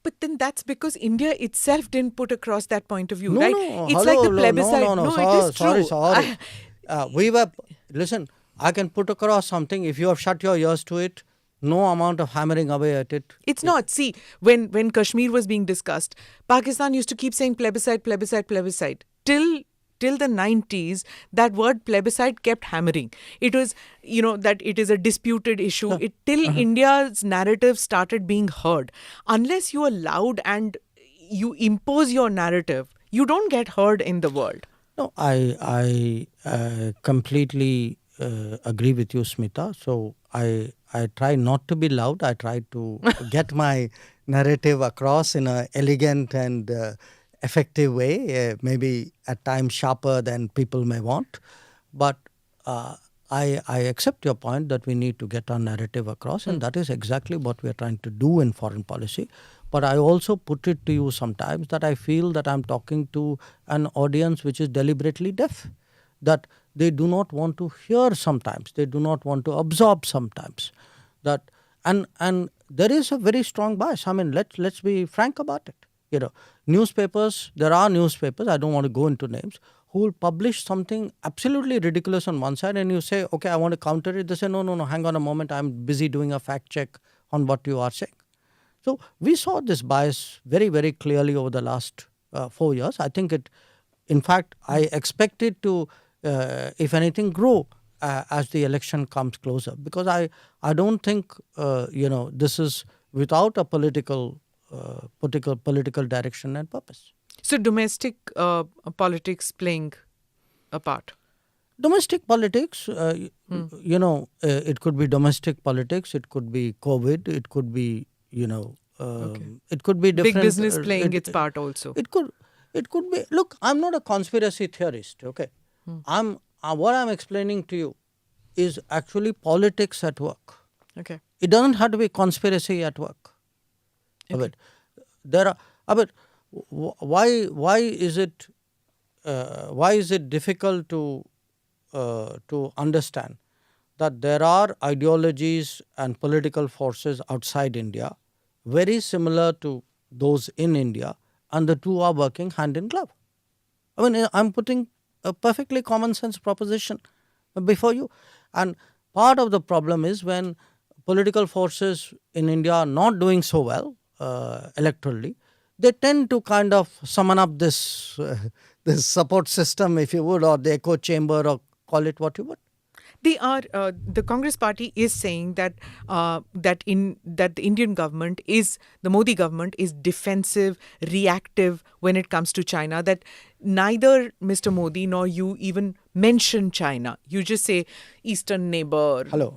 S1: But then that's because India itself didn't put across that point of view,
S2: No,
S1: right?
S2: no,
S1: It's
S2: hello,
S1: like the
S2: no,
S1: plebiscite.
S2: no.
S1: It is true.
S2: Sorry. Listen, I can put across something. If you have shut your ears to it, no amount of hammering away at it.
S1: It's not. See, when Kashmir was being discussed, Pakistan used to keep saying plebiscite, plebiscite, plebiscite. Till the 90s, that word plebiscite kept hammering. It was, that it is a disputed issue. Till India's narrative started being heard. Unless you are loud and you impose your narrative, you don't get heard in the world.
S2: No, I completely agree with you, Smita. So I try not to be loud. I try to get my narrative across in an elegant and effective way, maybe at times sharper than people may want. But I accept your point that we need to get our narrative across, and that is exactly what we are trying to do in foreign policy. But I also put it to you sometimes that I feel that I'm talking to an audience which is deliberately deaf, that they do not want to hear sometimes, they do not want to absorb sometimes. That and there is a very strong bias. I mean, let's be frank about it. Newspapers, there are newspapers, I don't want to go into names, who will publish something absolutely ridiculous on one side, and you say, okay, I want to counter it. They say, no, hang on a moment, I'm busy doing a fact check on what you are saying. So we saw this bias very, very clearly over the last 4 years. I think in fact, I expect it to, if anything, grow as the election comes closer. Because I don't think, this is without a political direction and purpose.
S1: So domestic politics playing a part.
S2: Domestic politics, it could be domestic politics, it could be COVID, it could be, it could be different.
S1: Big business playing its part also.
S2: It could be. Look, I'm not a conspiracy theorist. Okay, what I'm explaining to you is actually politics at work.
S1: Okay.
S2: It doesn't have to be conspiracy at work.
S1: Okay.
S2: Why is it difficult to understand that there are ideologies and political forces outside India very similar to those in India, and the two are working hand in glove? I mean, I'm putting a perfectly common sense proposition before you. And part of the problem is when political forces in India are not doing so well electorally, they tend to kind of summon up this support system, if you would, or the echo chamber, or call it what you would.
S1: They are the Congress party is saying that the Indian government the Modi government is defensive, reactive when it comes to China. That neither Mr. Modi nor you even mention China. You just say eastern neighbor.
S2: Hello,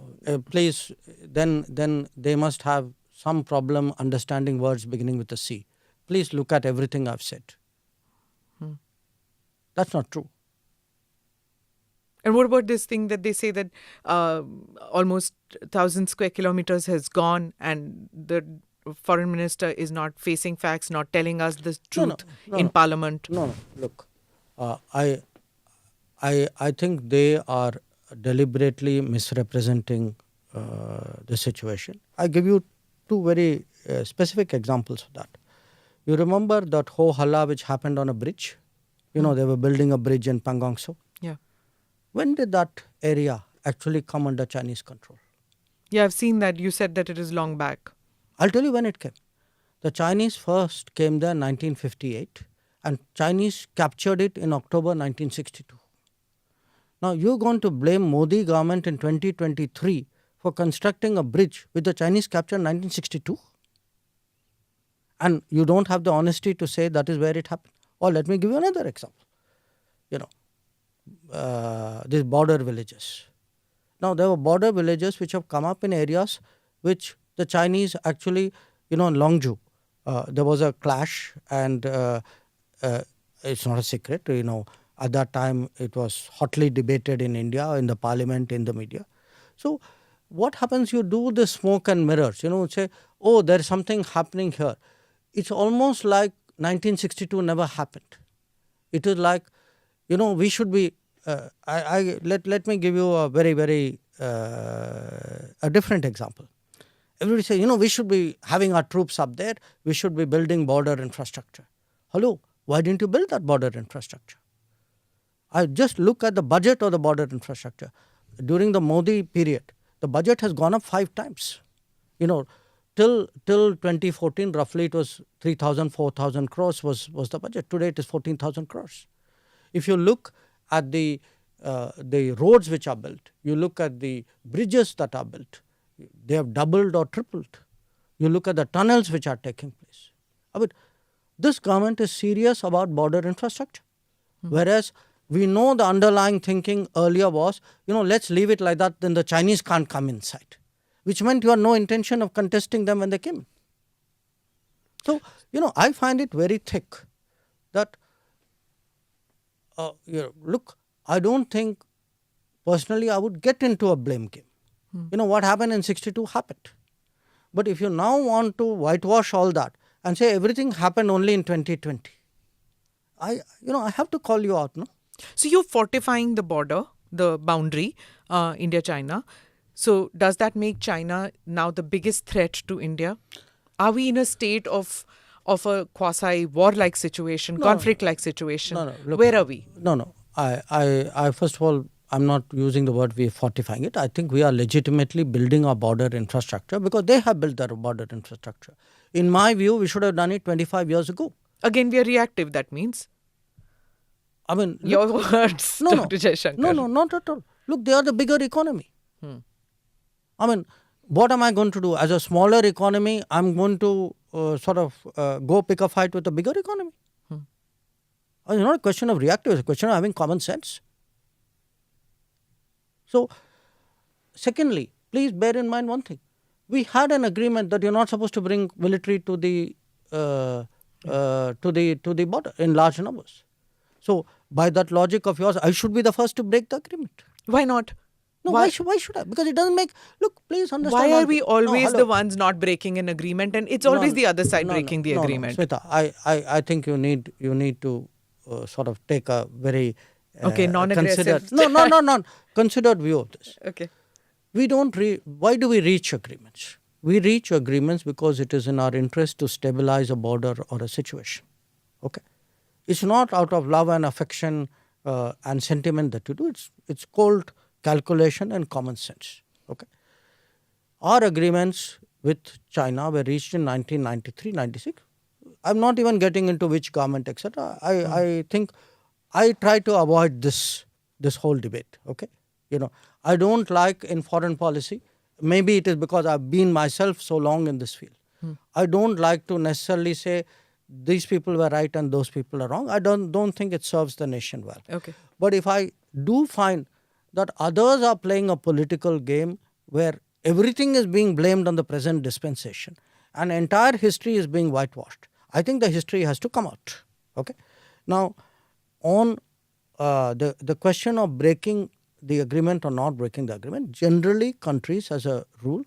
S2: please. Then they must have some problem understanding words beginning with a C. Please look at everything I've said. That's not true.
S1: And what about this thing that they say that almost 1,000 square kilometers has gone and the foreign minister is not facing facts, not telling us the truth in Parliament?
S2: No. Look, I think they are deliberately misrepresenting the situation. I give you two very specific examples of that. You remember that ho-halla which happened on a bridge? They were building a bridge in Pangong Tso.
S1: Yeah.
S2: When did that area actually come under Chinese control?
S1: Yeah, I've seen that. You said that it is long back.
S2: I'll tell you when it came. The Chinese first came there in 1958 and Chinese captured it in October 1962. Now you're going to blame Modi government in 2023 for constructing a bridge which the Chinese captured in 1962? And you don't have the honesty to say that is where it happened. Or let me give you another example. These border villages. Now there were border villages which have come up in areas which the Chinese actually, in Longju, there was a clash and it's not a secret, at that time it was hotly debated in India, in the parliament, in the media. So what happens, you do the smoke and mirrors, say, oh, there's something happening here. It's almost like 1962 never happened. It is like, we should be let me give you a very a different example. Everybody say, we should be having our troops up there. We should be building border infrastructure. Hello, why didn't you build that border infrastructure? I just look at the budget of the border infrastructure. During the Modi period, the budget has gone up 5 times. Till 2014, roughly it was 3,000, 4,000 crores was the budget. Today it is 14,000 crores. If you look at the roads which are built, you look at the bridges that are built, they have doubled or tripled. You look at the tunnels which are taking place. I mean, this government is serious about border infrastructure. Whereas we know the underlying thinking earlier was, let's leave it like that, then the Chinese can't come inside. Which meant you had no intention of contesting them when they came. So, I find it very thick that, look, I don't think, personally, I would get into a blame game. What happened in 62 happened. But if you now want to whitewash all that and say everything happened only in 2020, I have to call you out, no?
S1: So you're fortifying the border, the boundary, India-China. So does that make China now the biggest threat to India? Are we in a state of a quasi-war-like situation, conflict-like situation?
S2: No, look,
S1: where are we?
S2: No. I first of all, I'm not using the word we are fortifying it. I think we are legitimately building our border infrastructure because they have built their border infrastructure. In my view, we should have done it 25 years ago.
S1: Again, we are reactive, that means.
S2: I mean,
S1: Your words, Dr. Jaishankar.
S2: No, not at all. Look, they are the bigger economy. I mean, what am I going to do? As a smaller economy, I'm going to go pick a fight with a bigger economy. It's not a question of reactive, it's a question of having common sense. So, secondly, please bear in mind one thing. We had an agreement that you're not supposed to bring military to the border in large numbers. So, by that logic of yours, I should be the first to break the agreement.
S1: Why not?
S2: No, why should I? Because it doesn't make... Look, please understand...
S1: Why are we always the ones not breaking an agreement and it's always the other side breaking the agreement?
S2: Smita, I think you need to sort of take a very...
S1: non-aggressive...
S2: considered view of this.
S1: Okay.
S2: Why do we reach agreements? We reach agreements because it is in our interest to stabilize a border or a situation. Okay? It's not out of love and affection and sentiment that you do. It's cold calculation and common sense. Okay? Our agreements with China were reached in 1993, 96. I'm not even getting into which government, etc. I think I try to avoid this whole debate. Okay? I don't like in foreign policy, maybe it is because I've been myself so long in this field. I don't like to necessarily say these people were right and those people are wrong. I don't think it serves the nation well.
S1: Okay.
S2: But if I do find that others are playing a political game where everything is being blamed on the present dispensation and entire history is being whitewashed, I think the history has to come out. Okay. Now, on the question of breaking the agreement or not breaking the agreement, generally countries as a rule,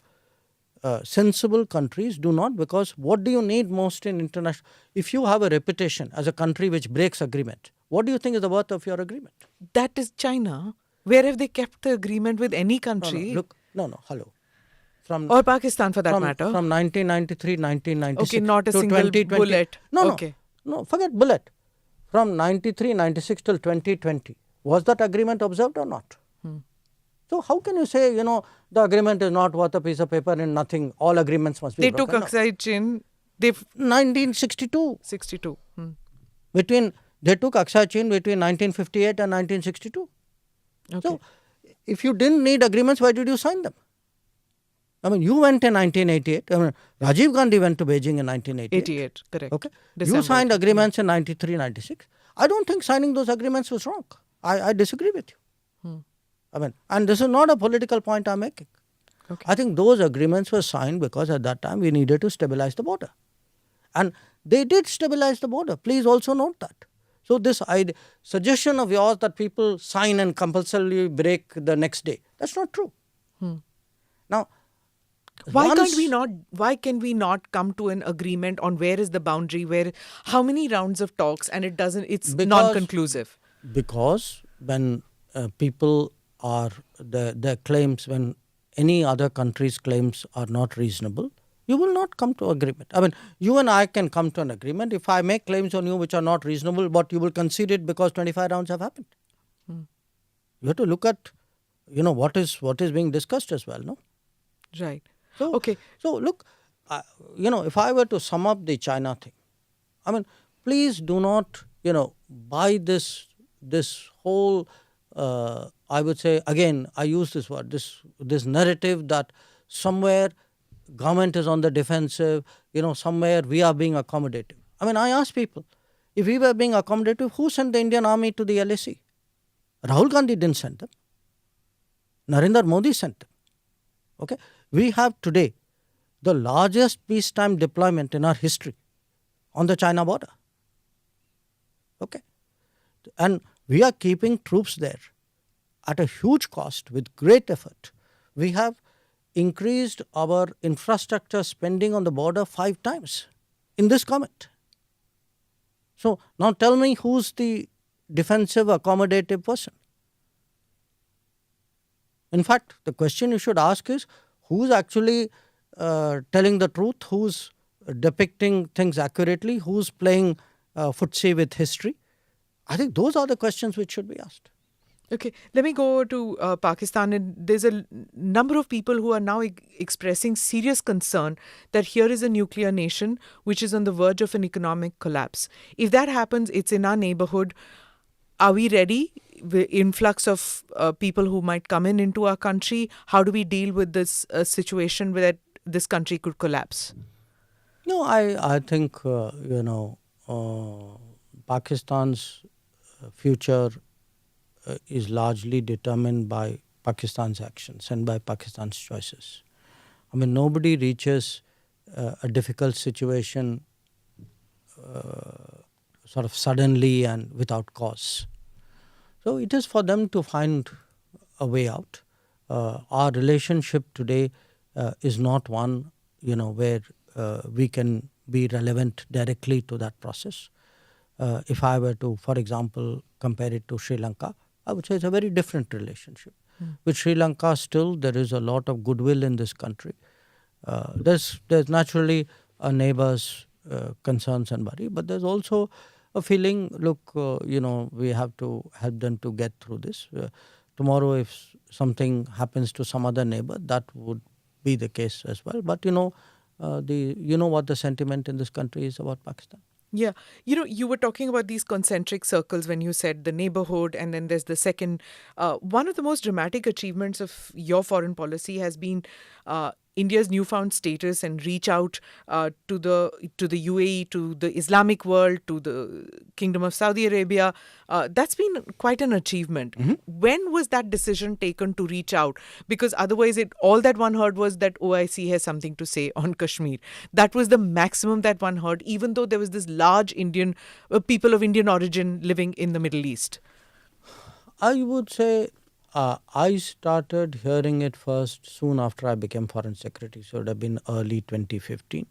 S2: sensible countries do not, because what do you need most in international... If you have a reputation as a country which breaks agreement, what do you think is the worth of your agreement?
S1: That is China. Where have they kept the agreement with any country?
S2: Hello.
S1: Or Pakistan for that matter.
S2: From 1993, 1996
S1: okay, not a
S2: to
S1: single
S2: 2020.
S1: bullet.
S2: No, forget bullet. From 93, 96 till 2020, was that agreement observed or not? So how can you say, the agreement is not worth a piece of paper and nothing, all agreements must be
S1: They
S2: broken?
S1: took Aksai Chin.
S2: 1962.
S1: 62.
S2: They took Aksai Chin between 1958 and 1962.
S1: Okay.
S2: So, if you didn't need agreements, why did you sign them? I mean, you went in 1988. Rajiv Gandhi went to Beijing in 1988.
S1: 88, correct.
S2: Okay.
S1: December.
S2: You signed agreements in 93, 96. I don't think signing those agreements was wrong. I disagree with you. And this is not a political point I'm making.
S1: Okay.
S2: I think those agreements were signed because at that time we needed to stabilize the border. And they did stabilize the border. Please also note that. So this suggestion of yours that people sign and compulsorily break the next day, that's not true. Now,
S1: why can we not come to an agreement on where is the boundary, how many rounds of talks, and it's non-conclusive?
S2: Because when people are, their claims, when any other country's claims are not reasonable, you will not come to agreement. I mean, you and I can come to an agreement. If I make claims on you which are not reasonable, but you will concede it because 25 rounds have happened. You have to look at, what is being discussed as well, no?
S1: Right.
S2: So,
S1: Okay.
S2: So look, if I were to sum up the China thing, I mean, please do not, buy this whole, I would say, again, I use this word, this narrative that somewhere government is on the defensive, somewhere we are being accommodative. I mean, I ask people, if we were being accommodative, who sent the Indian army to the LAC? Rahul Gandhi didn't send them. Narendra Modi sent them. Okay, we have today the largest peacetime deployment in our history on the China border. Okay, and we are keeping troops there at a huge cost with great effort. We have increased our infrastructure spending on the border 5 times in this government. So now tell me, who's the defensive, accommodative person? In fact, the question you should ask is, who's actually telling the truth, who's depicting things accurately, who's playing footsie with history? I think those are the questions which should be asked.
S1: Okay, let me go to Pakistan. And there's a number of people who are now expressing serious concern that here is a nuclear nation which is on the verge of an economic collapse. If that happens, it's in our neighborhood. Are we ready? The influx of people who might come into our country, how do we deal with this situation where this country could collapse?
S2: No, I think, Pakistan's future is largely determined by Pakistan's actions and by Pakistan's choices. I mean, nobody reaches a difficult situation sort of suddenly and without cause. So it is for them to find a way out. Our relationship today is not one, where we can be relevant directly to that process. If I were to, for example, compare it to Sri Lanka, I would say it's a very different relationship. With Sri Lanka, still there is a lot of goodwill in this country. There's naturally a neighbor's concerns and worry, but there's also a feeling, look, we have to help them to get through this. Tomorrow, if something happens to some other neighbor, that would be the case as well. But what the sentiment in this country is about Pakistan.
S1: Yeah. You were talking about these concentric circles when you said the neighborhood, and then there's the second. One of the most dramatic achievements of your foreign policy has been India's newfound status and reach out to the UAE, to the Islamic world, to the Kingdom of Saudi Arabia. That's been quite an achievement.
S2: Mm-hmm.
S1: When was that decision taken to reach out? Because otherwise, all that one heard was that OIC has something to say on Kashmir. That was the maximum that one heard, even though there was this large Indian people of Indian origin living in the Middle East.
S2: I would say I started hearing it first soon after I became Foreign Secretary, so it would have been early 2015.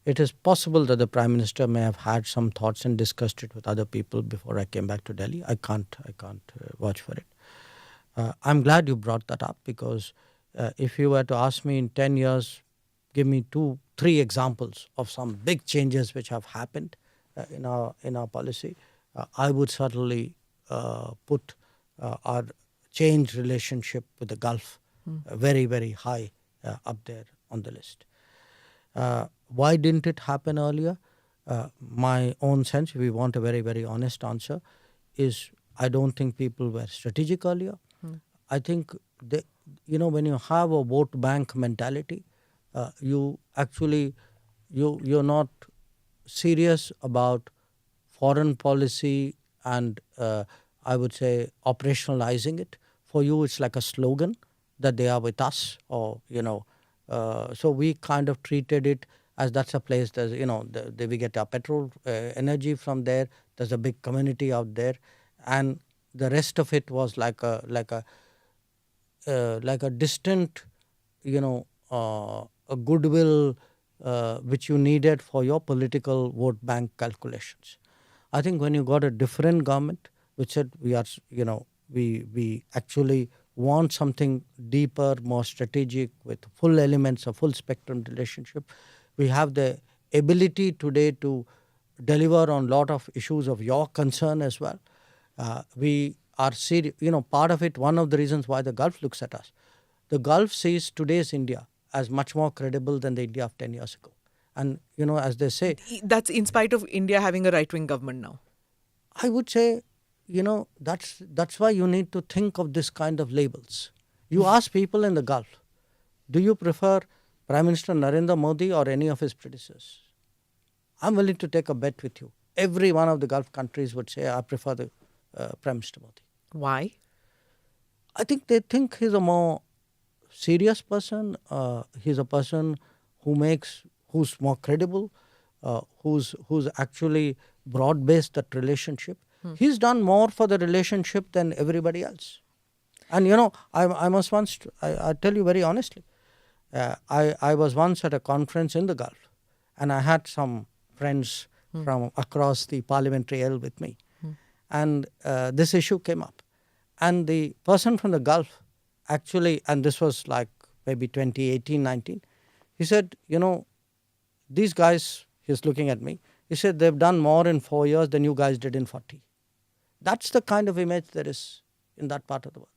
S2: It is possible that the Prime Minister may have had some thoughts and discussed it with other people before I came back to Delhi. I can't vouch for it. I'm glad you brought that up, because if you were to ask me in 10 years, give me 2-3 examples of some big changes which have happened in our policy, I would certainly put our changed relationship with the Gulf very, very high up there on the list. Why didn't it happen earlier? My own sense, if we want a very, very honest answer, is I don't think people were strategic earlier. I think when you have a vote bank mentality, you actually you're not serious about foreign policy and I would say operationalizing it. For you, it's like a slogan that they are with us, or so we kind of treated it as that's a place that we get our petrol energy from there. There's a big community out there, and the rest of it was like a distant, a goodwill which you needed for your political vote bank calculations. I think when you got a different government which said we are, we actually want something deeper, more strategic, with full elements of full spectrum relationship. We have the ability today to deliver on a lot of issues of your concern as well. We are serious, part of it, one of the reasons why the Gulf looks at us. The Gulf sees today's India as much more credible than the India of 10 years ago. And, as they say,
S1: That's in spite of India having a right-wing government now.
S2: I would say, that's why you need to think of this kind of labels. You ask people in the Gulf, do you prefer Prime Minister Narendra Modi or any of his predecessors? I'm willing to take a bet with you. Every one of the Gulf countries would say, I prefer the Prime Minister Modi.
S1: Why?
S2: I think they think he's a more serious person. He's a person who's more credible, who's actually broad-based that relationship. He's done more for the relationship than everybody else. And I must I tell you very honestly, I was once at a conference in the Gulf, and I had some friends from across the Parliamentary L with me. And this issue came up. And the person from the Gulf actually, and this was like maybe 2018, 19, he said, these guys, he's looking at me, he said, they've done more in 4 years than you guys did in 40. That's the kind of image there is in that part of the world.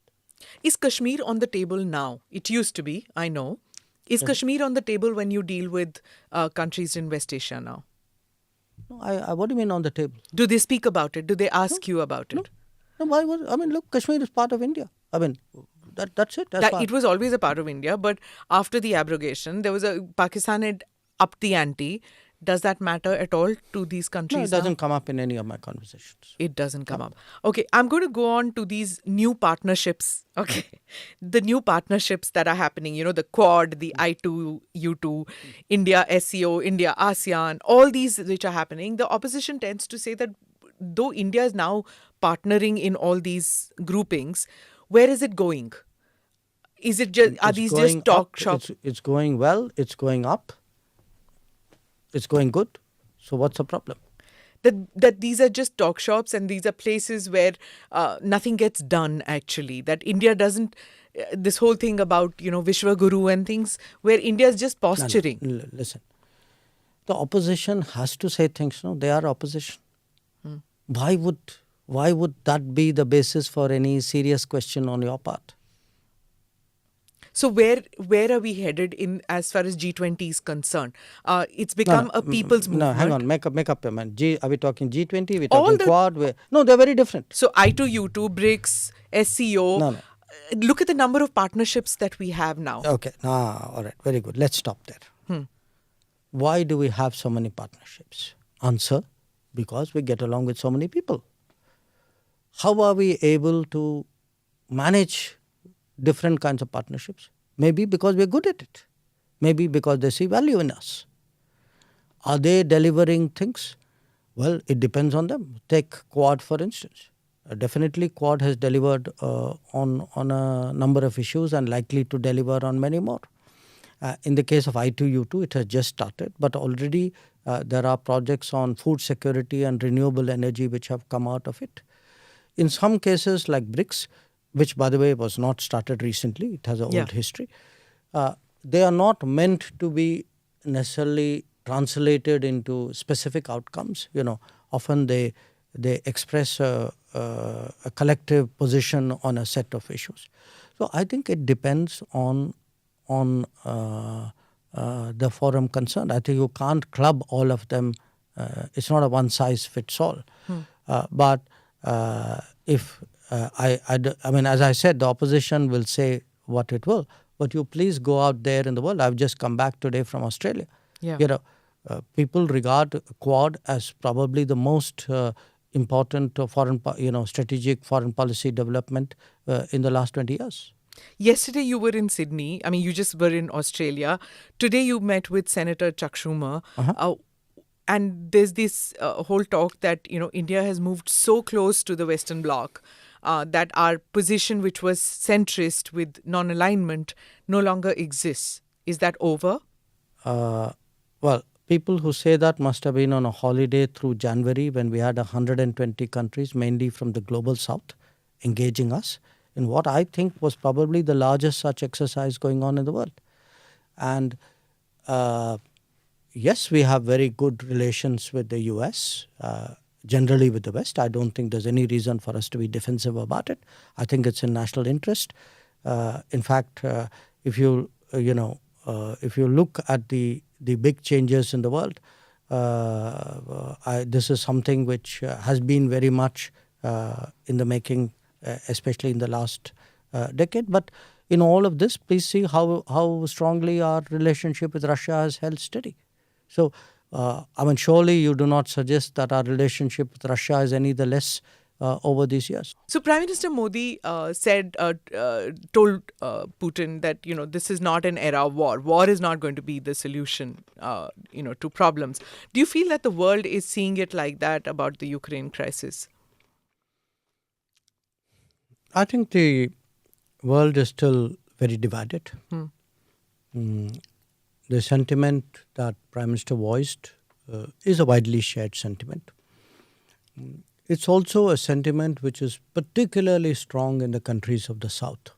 S1: Is Kashmir on the table now? It used to be, I know. Is Kashmir on the table when you deal with countries in West Asia now?
S2: No, what do you mean on the table?
S1: Do they speak about it? Do they ask you about it?
S2: No, look, Kashmir is part of India. That's it.
S1: It was always a part of India, but after the abrogation, Pakistan had upped the ante. Does that matter at all to these countries?
S2: No, it doesn't come up in any of my conversations.
S1: It doesn't come up. Okay, I'm going to go on to these new partnerships. Okay, the new partnerships that are happening, the Quad, the I2U2, India SEO, India ASEAN, all these which are happening. The opposition tends to say that though India is now partnering in all these groupings, where is it going? Is it just, are these just talk shops?
S2: It's going well, it's going up. It's going good. So what's the problem?
S1: That these are just talk shops and these are places where nothing gets done actually. That India doesn't, this whole thing about, Vishwa Guru and things, where India is just posturing.
S2: No, listen, the opposition has to say things. They are opposition. Why would that be the basis for any serious question on your part?
S1: So where are we headed in as far as G20 is concerned? It's become a people's movement.
S2: No, hang on. Make up your mind. Are we talking G20? Are we talking Quad? No, they're very different.
S1: So I2U2, BRICS, SCO.
S2: No.
S1: Look at the number of partnerships that we have now.
S2: Okay. All right. Very good. Let's stop there. Why do we have so many partnerships? Answer, because we get along with so many people. How are we able to manage different kinds of partnerships? Maybe because we're good at it. Maybe because they see value in us. Are they delivering things? Well, it depends on them. Take Quad, for instance. Definitely Quad has delivered on a number of issues and likely to deliver on many more. In the case of I2U2, it has just started, but already there are projects on food security and renewable energy which have come out of it. In some cases like BRICS, which by the way was not started recently, it has an old history, they are not meant to be necessarily translated into specific outcomes. Often they express a collective position on a set of issues. So I think it depends on the forum concerned. I think you can't club all of them. It's not a one size fits all. But if as I said, the opposition will say what it will, but you please go out there in the world. I've just come back today from Australia. People regard Quad as probably the most important strategic foreign policy development in the last 20 years.
S1: Yesterday you were in Sydney. You just were in Australia. Today you met with Senator Chuck Schumer. And there's this whole talk that, India has moved so close to the Western Bloc that our position, which was centrist with non-alignment, no longer exists. Is that over?
S2: Well, people who say that must have been on a holiday through January when we had 120 countries, mainly from the global south, engaging us in what I think was probably the largest such exercise going on in the world. And yes, we have very good relations with the US, generally with the West. I don't think there's any reason for us to be defensive about it. I think it's in national interest. In fact, if you look at the big changes in the world, this is something which has been very much in the making, especially in the last decade. But in all of this, please see how strongly our relationship with Russia has held steady. So, surely you do not suggest that our relationship with Russia is any the less over these years.
S1: So Prime Minister Modi told Putin that, this is not an era of war. War is not going to be the solution, to problems. Do you feel that the world is seeing it like that about the Ukraine crisis?
S2: I think the world is still very divided. The sentiment that Prime Minister voiced is a widely shared sentiment. It's also a sentiment which is particularly strong in the countries of the South.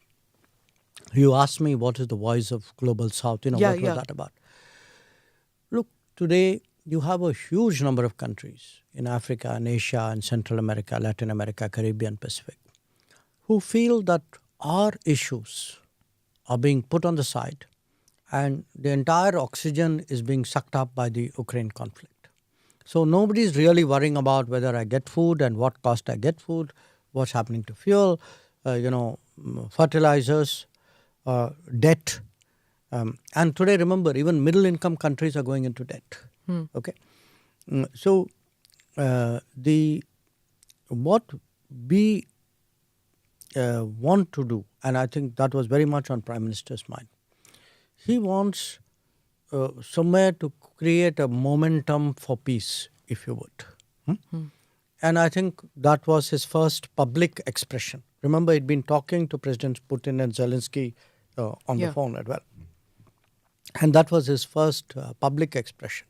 S2: You asked me what is the voice of Global South, what was that about? Look, today you have a huge number of countries in Africa and Asia and Central America, Latin America, Caribbean, Pacific, who feel that our issues are being put on the side and the entire oxygen is being sucked up by the Ukraine conflict. So nobody is really worrying about whether I get food and what cost I get food, what's happening to fuel, fertilizers, debt. And today, remember, even middle income countries are going into debt. Okay. So what we want to do, and I think that was very much on Prime Minister's mind, he wants somewhere to create a momentum for peace, if you would. And I think that was his first public expression. Remember, he'd been talking to Presidents Putin and Zelensky on the phone as well. And that was his first public expression.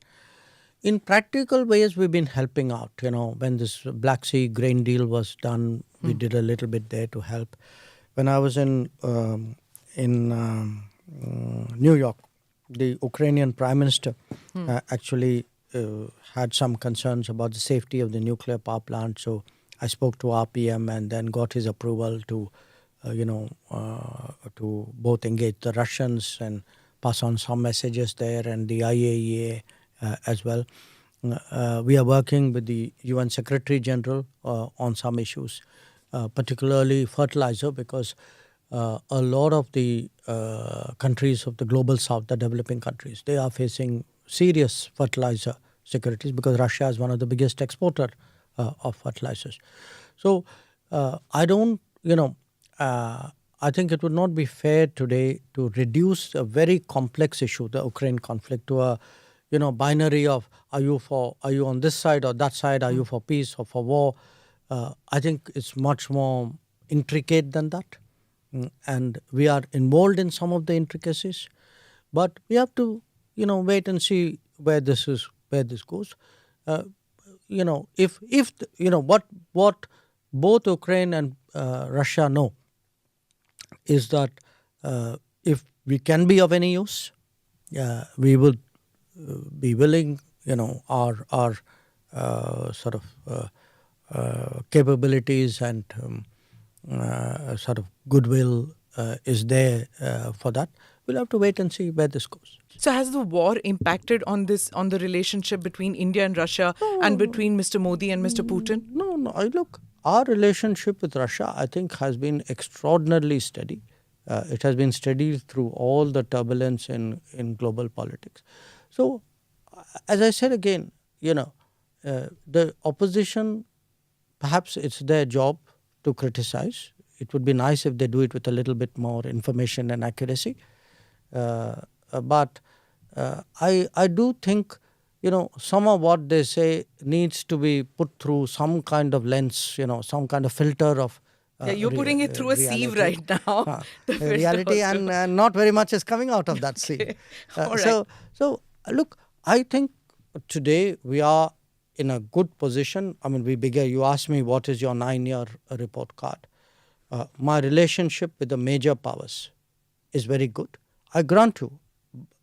S2: In practical ways, we've been helping out. When this Black Sea grain deal was done, we did a little bit there to help. When I was in New York, the Ukrainian Prime Minister actually had some concerns about the safety of the nuclear power plant. So I spoke to our PM and then got his approval to, to both engage the Russians and pass on some messages there, and the IAEA as well. We are working with the UN Secretary General on some issues, particularly fertilizer, because a lot of the countries of the Global South, the developing countries, they are facing serious fertilizer securities because Russia is one of the biggest exporter of fertilizers. So I think it would not be fair today to reduce a very complex issue, the Ukraine conflict, to a binary of are you on this side or that side, are you for peace or for war. I think it's much more intricate than that. And we are involved in some of the intricacies, but we have to, wait and see where this goes. What both Ukraine and Russia know is that if we can be of any use, we will be willing. Our sort of capabilities and sort of goodwill is there for that. We'll have to wait and see where this goes.
S1: So has the war impacted on the relationship between India and Russia and between Mr. Modi and Mr. Putin?
S2: No. Look, our relationship with Russia, I think, has been extraordinarily steady. It has been steady through all the turbulence in global politics. So, as I said again, the opposition, perhaps it's their job to criticize. It would be nice if they do it with a little bit more information and accuracy. But I do think, some of what they say needs to be put through some kind of lens, some kind of filter of
S1: you're putting it through a sieve right now.
S2: Reality, and not very much is coming out of that sieve.
S1: Right.
S2: So, look, I think today we are in a good position. I mean, you asked me what is your 9-year report card. my relationship with the major powers is very good. I grant you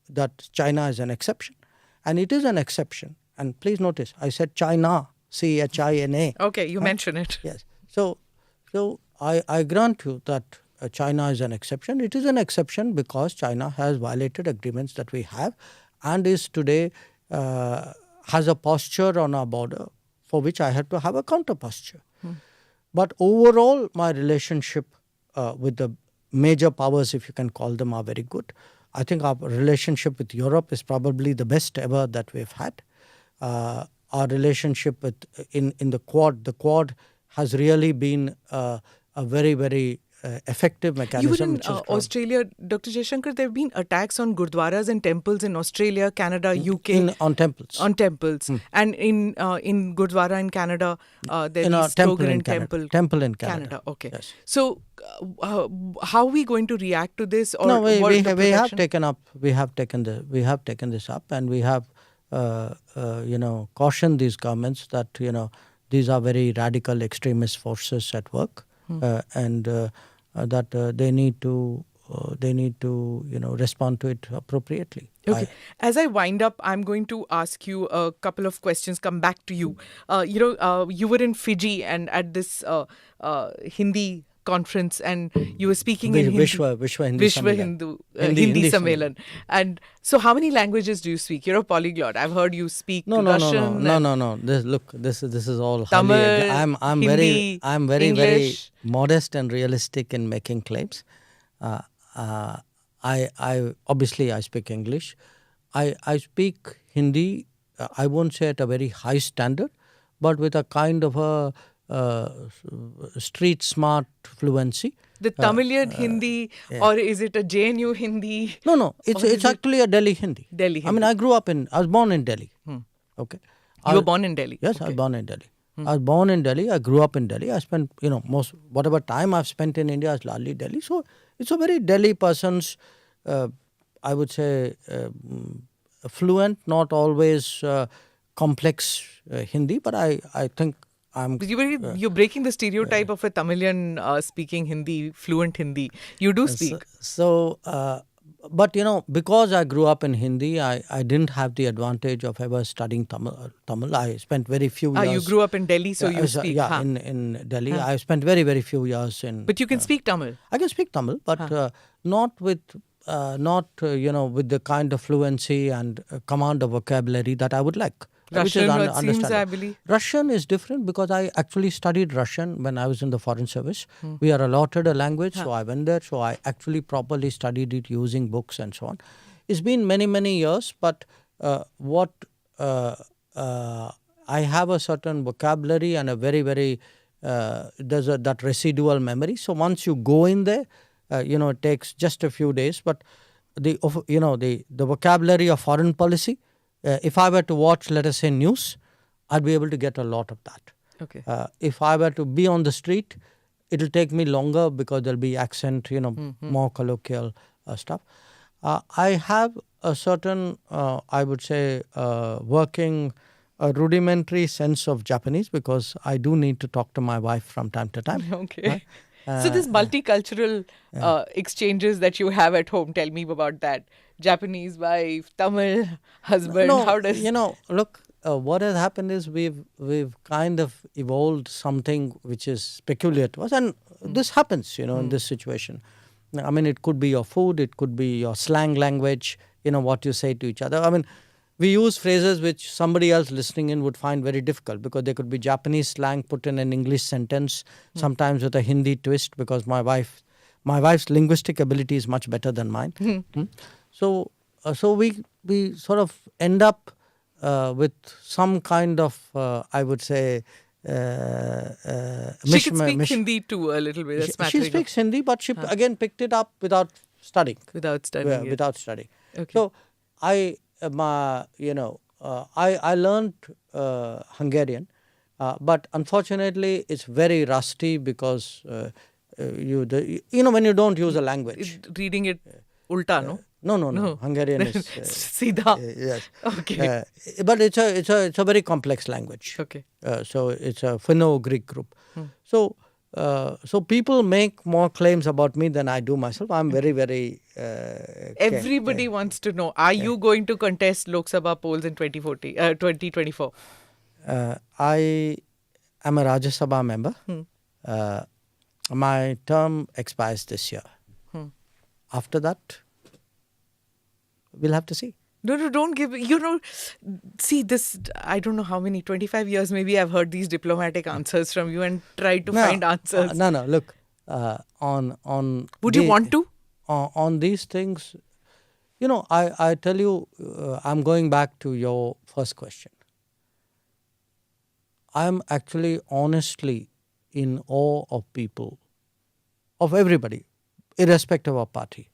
S2: that China is an exception. And it is an exception. And please notice, I said China, China.
S1: Okay, you mention it.
S2: Yes. So I grant you that China is an exception. It is an exception because China has violated agreements that we have and is today has a posture on our border for which I have to have a counter posture. But overall, my relationship with the major powers, if you can call them, are very good. I think our relationship with Europe is probably the best ever that we've had. Our relationship with in the Quad has really been a very, very effective mechanism.
S1: You were in Australia, Dr. Jaishankar, there have been attacks on gurdwaras and temples in Australia, Canada, UK.
S2: On temples.
S1: On temples. And in gurdwara in Canada, there is
S2: temple in
S1: temple.
S2: Temple in Canada.
S1: Okay.
S2: Yes.
S1: So how are we going to react to this? Or
S2: no, we have taken this up, and we have cautioned these governments that these are very radical extremist forces at work, and that they need to respond to it appropriately.
S1: Okay. As I wind up, I'm going to ask you a couple of questions, come back to you. You were in Fiji and at this Hindi conference, and you were speaking in Hindi.
S2: Vishwa
S1: Hindi Sammelan. And so how many languages do you speak? You're a polyglot. I've heard you speak Russian.
S2: No. This is all
S1: Tamil,
S2: I'm
S1: Hindi,
S2: very
S1: English.
S2: modest and realistic in making claims. I obviously I speak English. I speak Hindi. I won't say at a very high standard, but with a kind of a street smart fluency.
S1: The Tamilian Hindi, or is it a JNU Hindi?
S2: No. It's actually a Delhi Hindi.
S1: Delhi Hindi.
S2: I mean, I was born in Delhi. Okay.
S1: You were born in Delhi?
S2: Yes,
S1: okay.
S2: I was born in Delhi. I was born in Delhi. I grew up in Delhi. I spent, whatever time I've spent in India is largely Delhi. So it's a very Delhi person's, I would say, fluent, not always complex Hindi, but I think
S1: you're breaking the stereotype of a Tamilian speaking Hindi, fluent Hindi. You do speak.
S2: But because I grew up in Hindi, I didn't have the advantage of ever studying Tamil. I spent very few years.
S1: You grew up in Delhi, so you speak.
S2: Yeah, in Delhi. I spent very, very few years in.
S1: But you can speak Tamil.
S2: I can speak Tamil, but not with the kind of fluency and command of vocabulary that I would like.
S1: Russian, it seems, I believe.
S2: Russian is different because I actually studied Russian when I was in the Foreign Service. We are allotted a language, so I went there. So I actually properly studied it using books and so on. It's been many, many years, but I have a certain vocabulary and a very, very, there's that residual memory. So once you go in there, it takes just a few days. But the vocabulary of foreign policy, if I were to watch, let us say, news, I'd be able to get a lot of that.
S1: Okay.
S2: If I were to be on the street, it'll take me longer because there'll be accent, more colloquial stuff. I have a certain, I would say, working rudimentary sense of Japanese because I do need to talk to my wife from time to time.
S1: Okay. So this multicultural exchanges that you have at home, tell me about that. Japanese wife, Tamil husband, how does...
S2: look, what has happened is we've kind of evolved something which is peculiar to us, and this happens, in this situation. I mean, it could be your food, it could be your slang language, what you say to each other. I mean, we use phrases which somebody else listening in would find very difficult because there could be Japanese slang put in an English sentence, sometimes with a Hindi twist because my wife's linguistic ability is much better than mine. So we sort of end up with some kind of, I would say,
S1: she can speak Hindi too a little bit.
S2: She speaks Hindi, but she again picked it up without studying.
S1: Without studying.
S2: Without studying.
S1: Okay.
S2: So I learned Hungarian, but unfortunately it's very rusty because when you don't use a language.
S1: Reading it ulta, no?
S2: No. Hungarian is
S1: Sida.
S2: Yes.
S1: Okay.
S2: But it's a very complex language.
S1: Okay.
S2: So it's a Finno-Greek group. So So people make more claims about me than I do myself. I'm very, very...
S1: Everybody wants to know, are you going to contest Lok Sabha polls in 2024?
S2: I am a Rajya Sabha member. My term expires this year. After that, we'll have to see.
S1: No, don't give, see this, I don't know how many, 25 years maybe I've heard these diplomatic answers from you and tried to find answers.
S2: No, look, on...
S1: Would you want to?
S2: On these things, I tell you, I'm going back to your first question. I'm actually honestly in awe of people, of everybody, irrespective of party,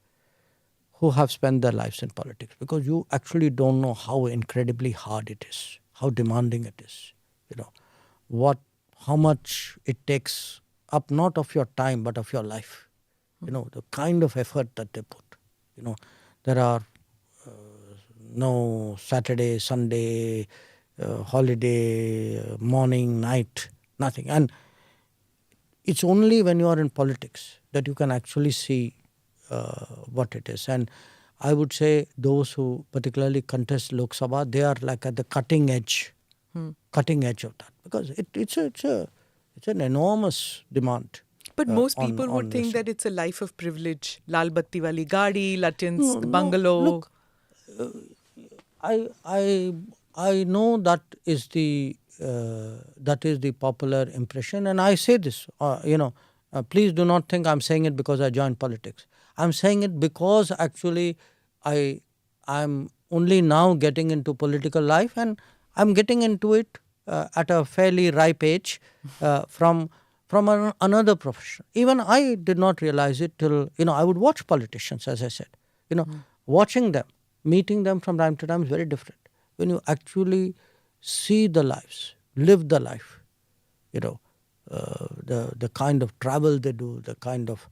S2: who have spent their lives in politics, because you actually don't know how incredibly hard it is, how demanding it is, how much it takes up, not of your time, but of your life. The kind of effort that they put. There are no Saturday, Sunday, holiday, morning, night, nothing. And it's only when you are in politics that you can actually see what it is. And I would say those who particularly contest Lok Sabha, they are like at the cutting edge of that, because it's an enormous demand.
S1: But most people would think that it's a life of privilege. Lal batti wali gaadi, Latin's bungalow.
S2: Look, I know that is the popular impression, and I say this. Please do not think I'm saying it because I joined politics. I'm saying it because actually I'm only now getting into political life, and I'm getting into it at a fairly ripe age from another profession. Even I did not realize it till, I would watch politicians, as I said. Watching them, meeting them from time to time is very different. When you actually see the lives, live the life, the kind of travel they do, the kind of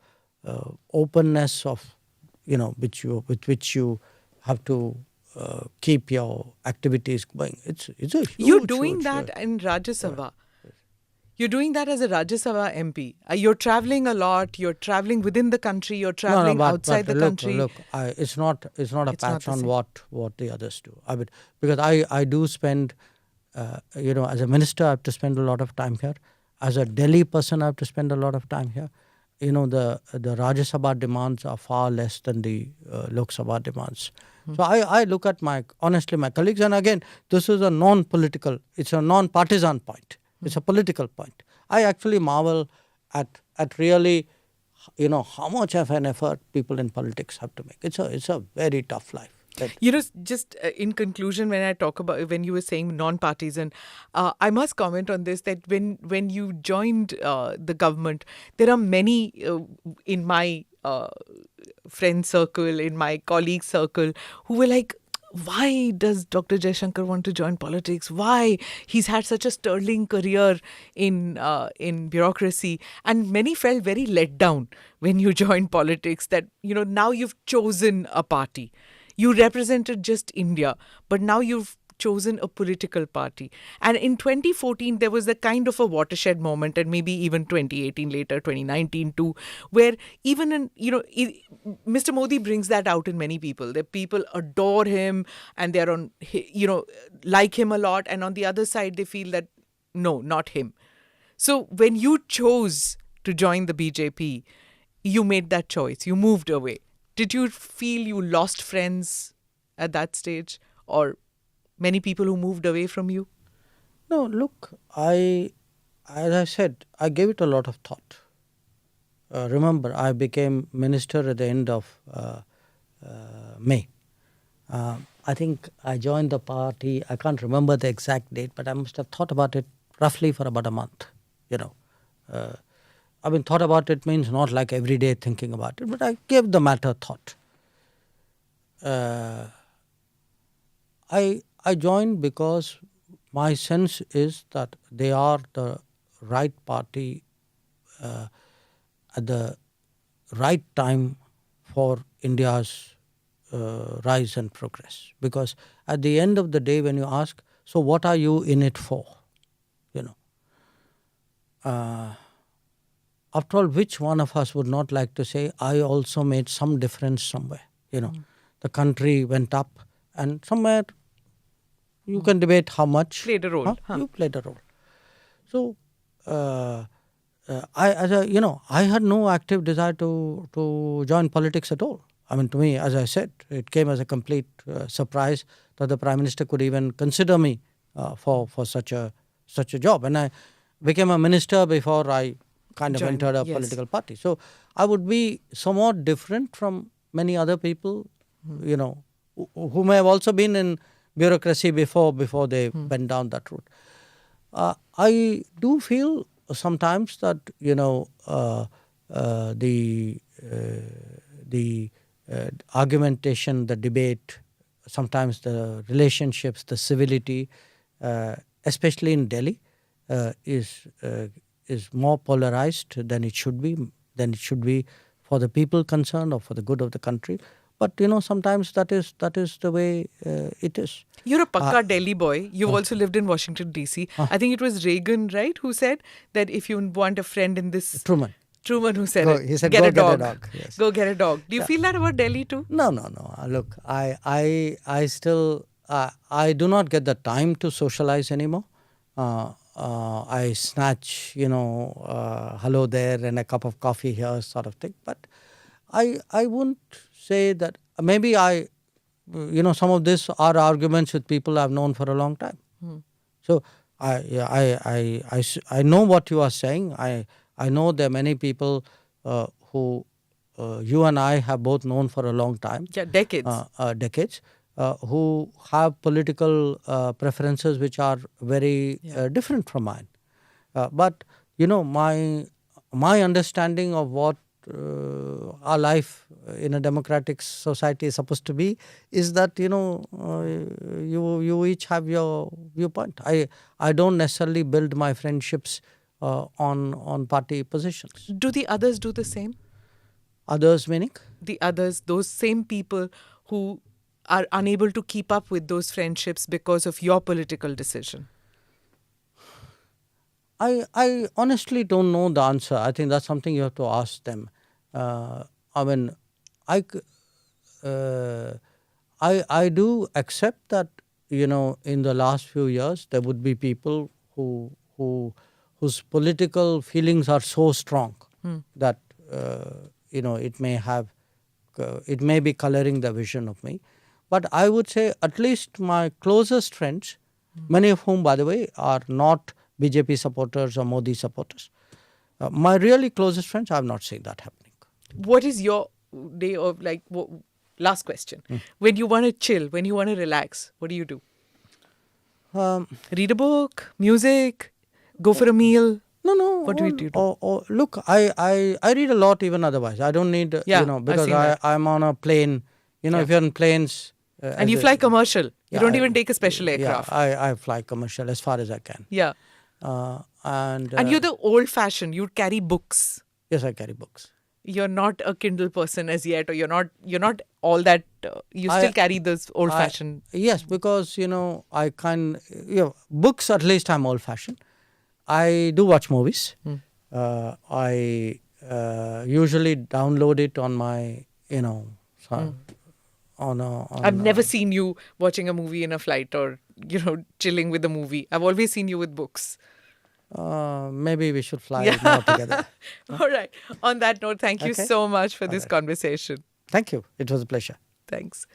S2: openness of, with which you have to keep your activities going. It's a huge...
S1: You're doing that in Rajya Sabha. You're doing that as a Rajya Sabha MP. You're traveling a lot. You're traveling within the country. You're traveling outside the country.
S2: Look, it's not a patch on what the others do. Because I do spend, as a minister, I have to spend a lot of time here. As a Delhi person, I have to spend a lot of time here. The Rajya Sabha demands are far less than the Lok Sabha demands. So I look at my colleagues, and again, this is a non-political, it's a non-partisan point. It's a political point. I actually marvel at really, how much of an effort people in politics have to make. It's a very tough life.
S1: Just in conclusion, when you were saying non-partisan, I must comment on this, that when you joined the government, there are many in my friend circle, in my colleague circle, who were like, why does Dr. Jaishankar want to join politics? Why? He's had such a sterling career in bureaucracy. And many felt very let down when you joined politics, that, now you've chosen a party. You represented just India, but now you've chosen a political party. And in 2014, there was a kind of a watershed moment, and maybe even 2018 later, 2019 too, where even Mr. Modi brings that out in many people. That people adore him and they're like him a lot. And on the other side, they feel that, no, not him. So when you chose to join the BJP, you made that choice. You moved away. Did you feel you lost friends at that stage, or many people who moved away from you?
S2: No, look, as I said, I gave it a lot of thought. Remember, I became minister at the end of May. I think I joined the party, I can't remember the exact date, but I must have thought about it roughly for about a month, thought about it means not like every day thinking about it, but I gave the matter thought. I joined because my sense is that they are the right party at the right time for India's rise and progress. Because at the end of the day, when you ask, so what are you in it for? after all, which one of us would not like to say, I also made some difference somewhere? The country went up, and somewhere you can debate how much.
S1: Played a role. Huh?
S2: You played a role. So, I had no active desire to join politics at all. I mean, to me, as I said, it came as a complete surprise that the Prime Minister could even consider me for such a job. And I became a minister before I kind of entered a political party. So I would be somewhat different from many other people, who may have also been in bureaucracy before they went down that route. I do feel sometimes that the argumentation, the debate, sometimes the relationships, the civility, especially in Delhi, is more polarized than it should be for the people concerned or for the good of the country. But sometimes that is the way it is.
S1: You're a pakka Delhi boy. You've also lived in Washington, D.C. I think it was Reagan, right, who said that if you want a friend in this...
S2: Truman
S1: who said it.
S2: He said,
S1: get
S2: go
S1: a dog.
S2: Get a dog. Yes.
S1: Go get a dog. Do you feel that about Delhi too?
S2: No. Look, I still I do not get the time to socialize anymore. I snatch, hello there and a cup of coffee here sort of thing. But I wouldn't say that. Maybe some of this are arguments with people I've known for a long time. So I know what you are saying. I know there are many people who you and I have both known for a long time.
S1: Yeah, decades.
S2: Decades. Who have political preferences which are very different from mine. But my understanding of what our life in a democratic society is supposed to be is that you each have your viewpoint. I don't necessarily build my friendships on party positions.
S1: Do the others do the same?
S2: Others meaning?
S1: The others, those same people who are unable to keep up with those friendships because of your political decision?
S2: I honestly don't know the answer. I think that's something you have to ask them. I mean, I do accept that in the last few years there would be people whose political feelings are so strong that it may be coloring the vision of me. But I would say at least my closest friends, many of whom, by the way, are not BJP supporters or Modi supporters. My really closest friends, I have not seen that happening.
S1: What is your day of last question. When you want to chill, when you want to relax, what do you do? Read a book, music, go for a meal?
S2: No.
S1: What do you do?
S2: Look, I read a lot even otherwise. I don't need, because I'm on a plane. If you're on planes.
S1: And you fly commercial. You don't even take a special aircraft.
S2: Yeah, I fly commercial as far as I can.
S1: Yeah.
S2: And
S1: you're the old fashioned. You carry books.
S2: Yes, I carry books.
S1: You're not a Kindle person as yet, or you're not all that. You still carry this old fashioned.
S2: Yes, because books, at least I'm old fashioned. I do watch movies. I usually download it on my
S1: I've never seen you watching a movie in a flight or chilling with a movie. I've always seen you with books.
S2: Maybe we should fly more together.
S1: All right. On that note, thank you so much for this conversation.
S2: Thank you. It was a pleasure.
S1: Thanks.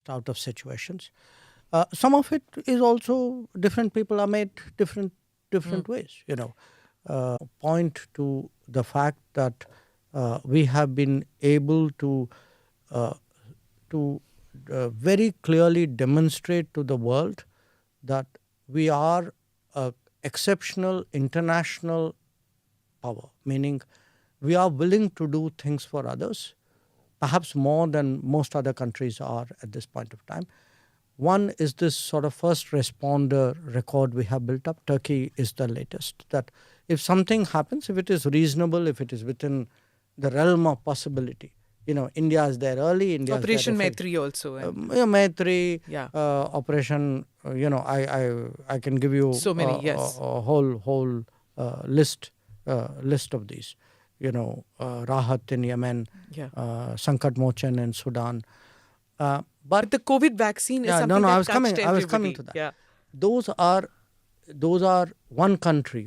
S2: out of situations. Some of it is also different people are made different ways. Point to the fact that we have been able to very clearly demonstrate to the world that we are an exceptional international power, meaning we are willing to do things for others, perhaps more than most other countries are at this point of time. One is this sort of first responder record we have built up. Turkey is the latest. That if something happens, if it is reasonable, if it is within the realm of possibility, India is there early. India
S1: Operation
S2: is there
S1: Maitri also.
S2: Maitri,
S1: Yeah.
S2: Operation. I can give you
S1: So many. Yes.
S2: a whole list of these. Rahat in Yemen,
S1: Yeah.
S2: Sankat Mochan in Sudan.
S1: But the COVID vaccine is something that touched everybody.
S2: I was coming to that.
S1: Yeah.
S2: Those are one country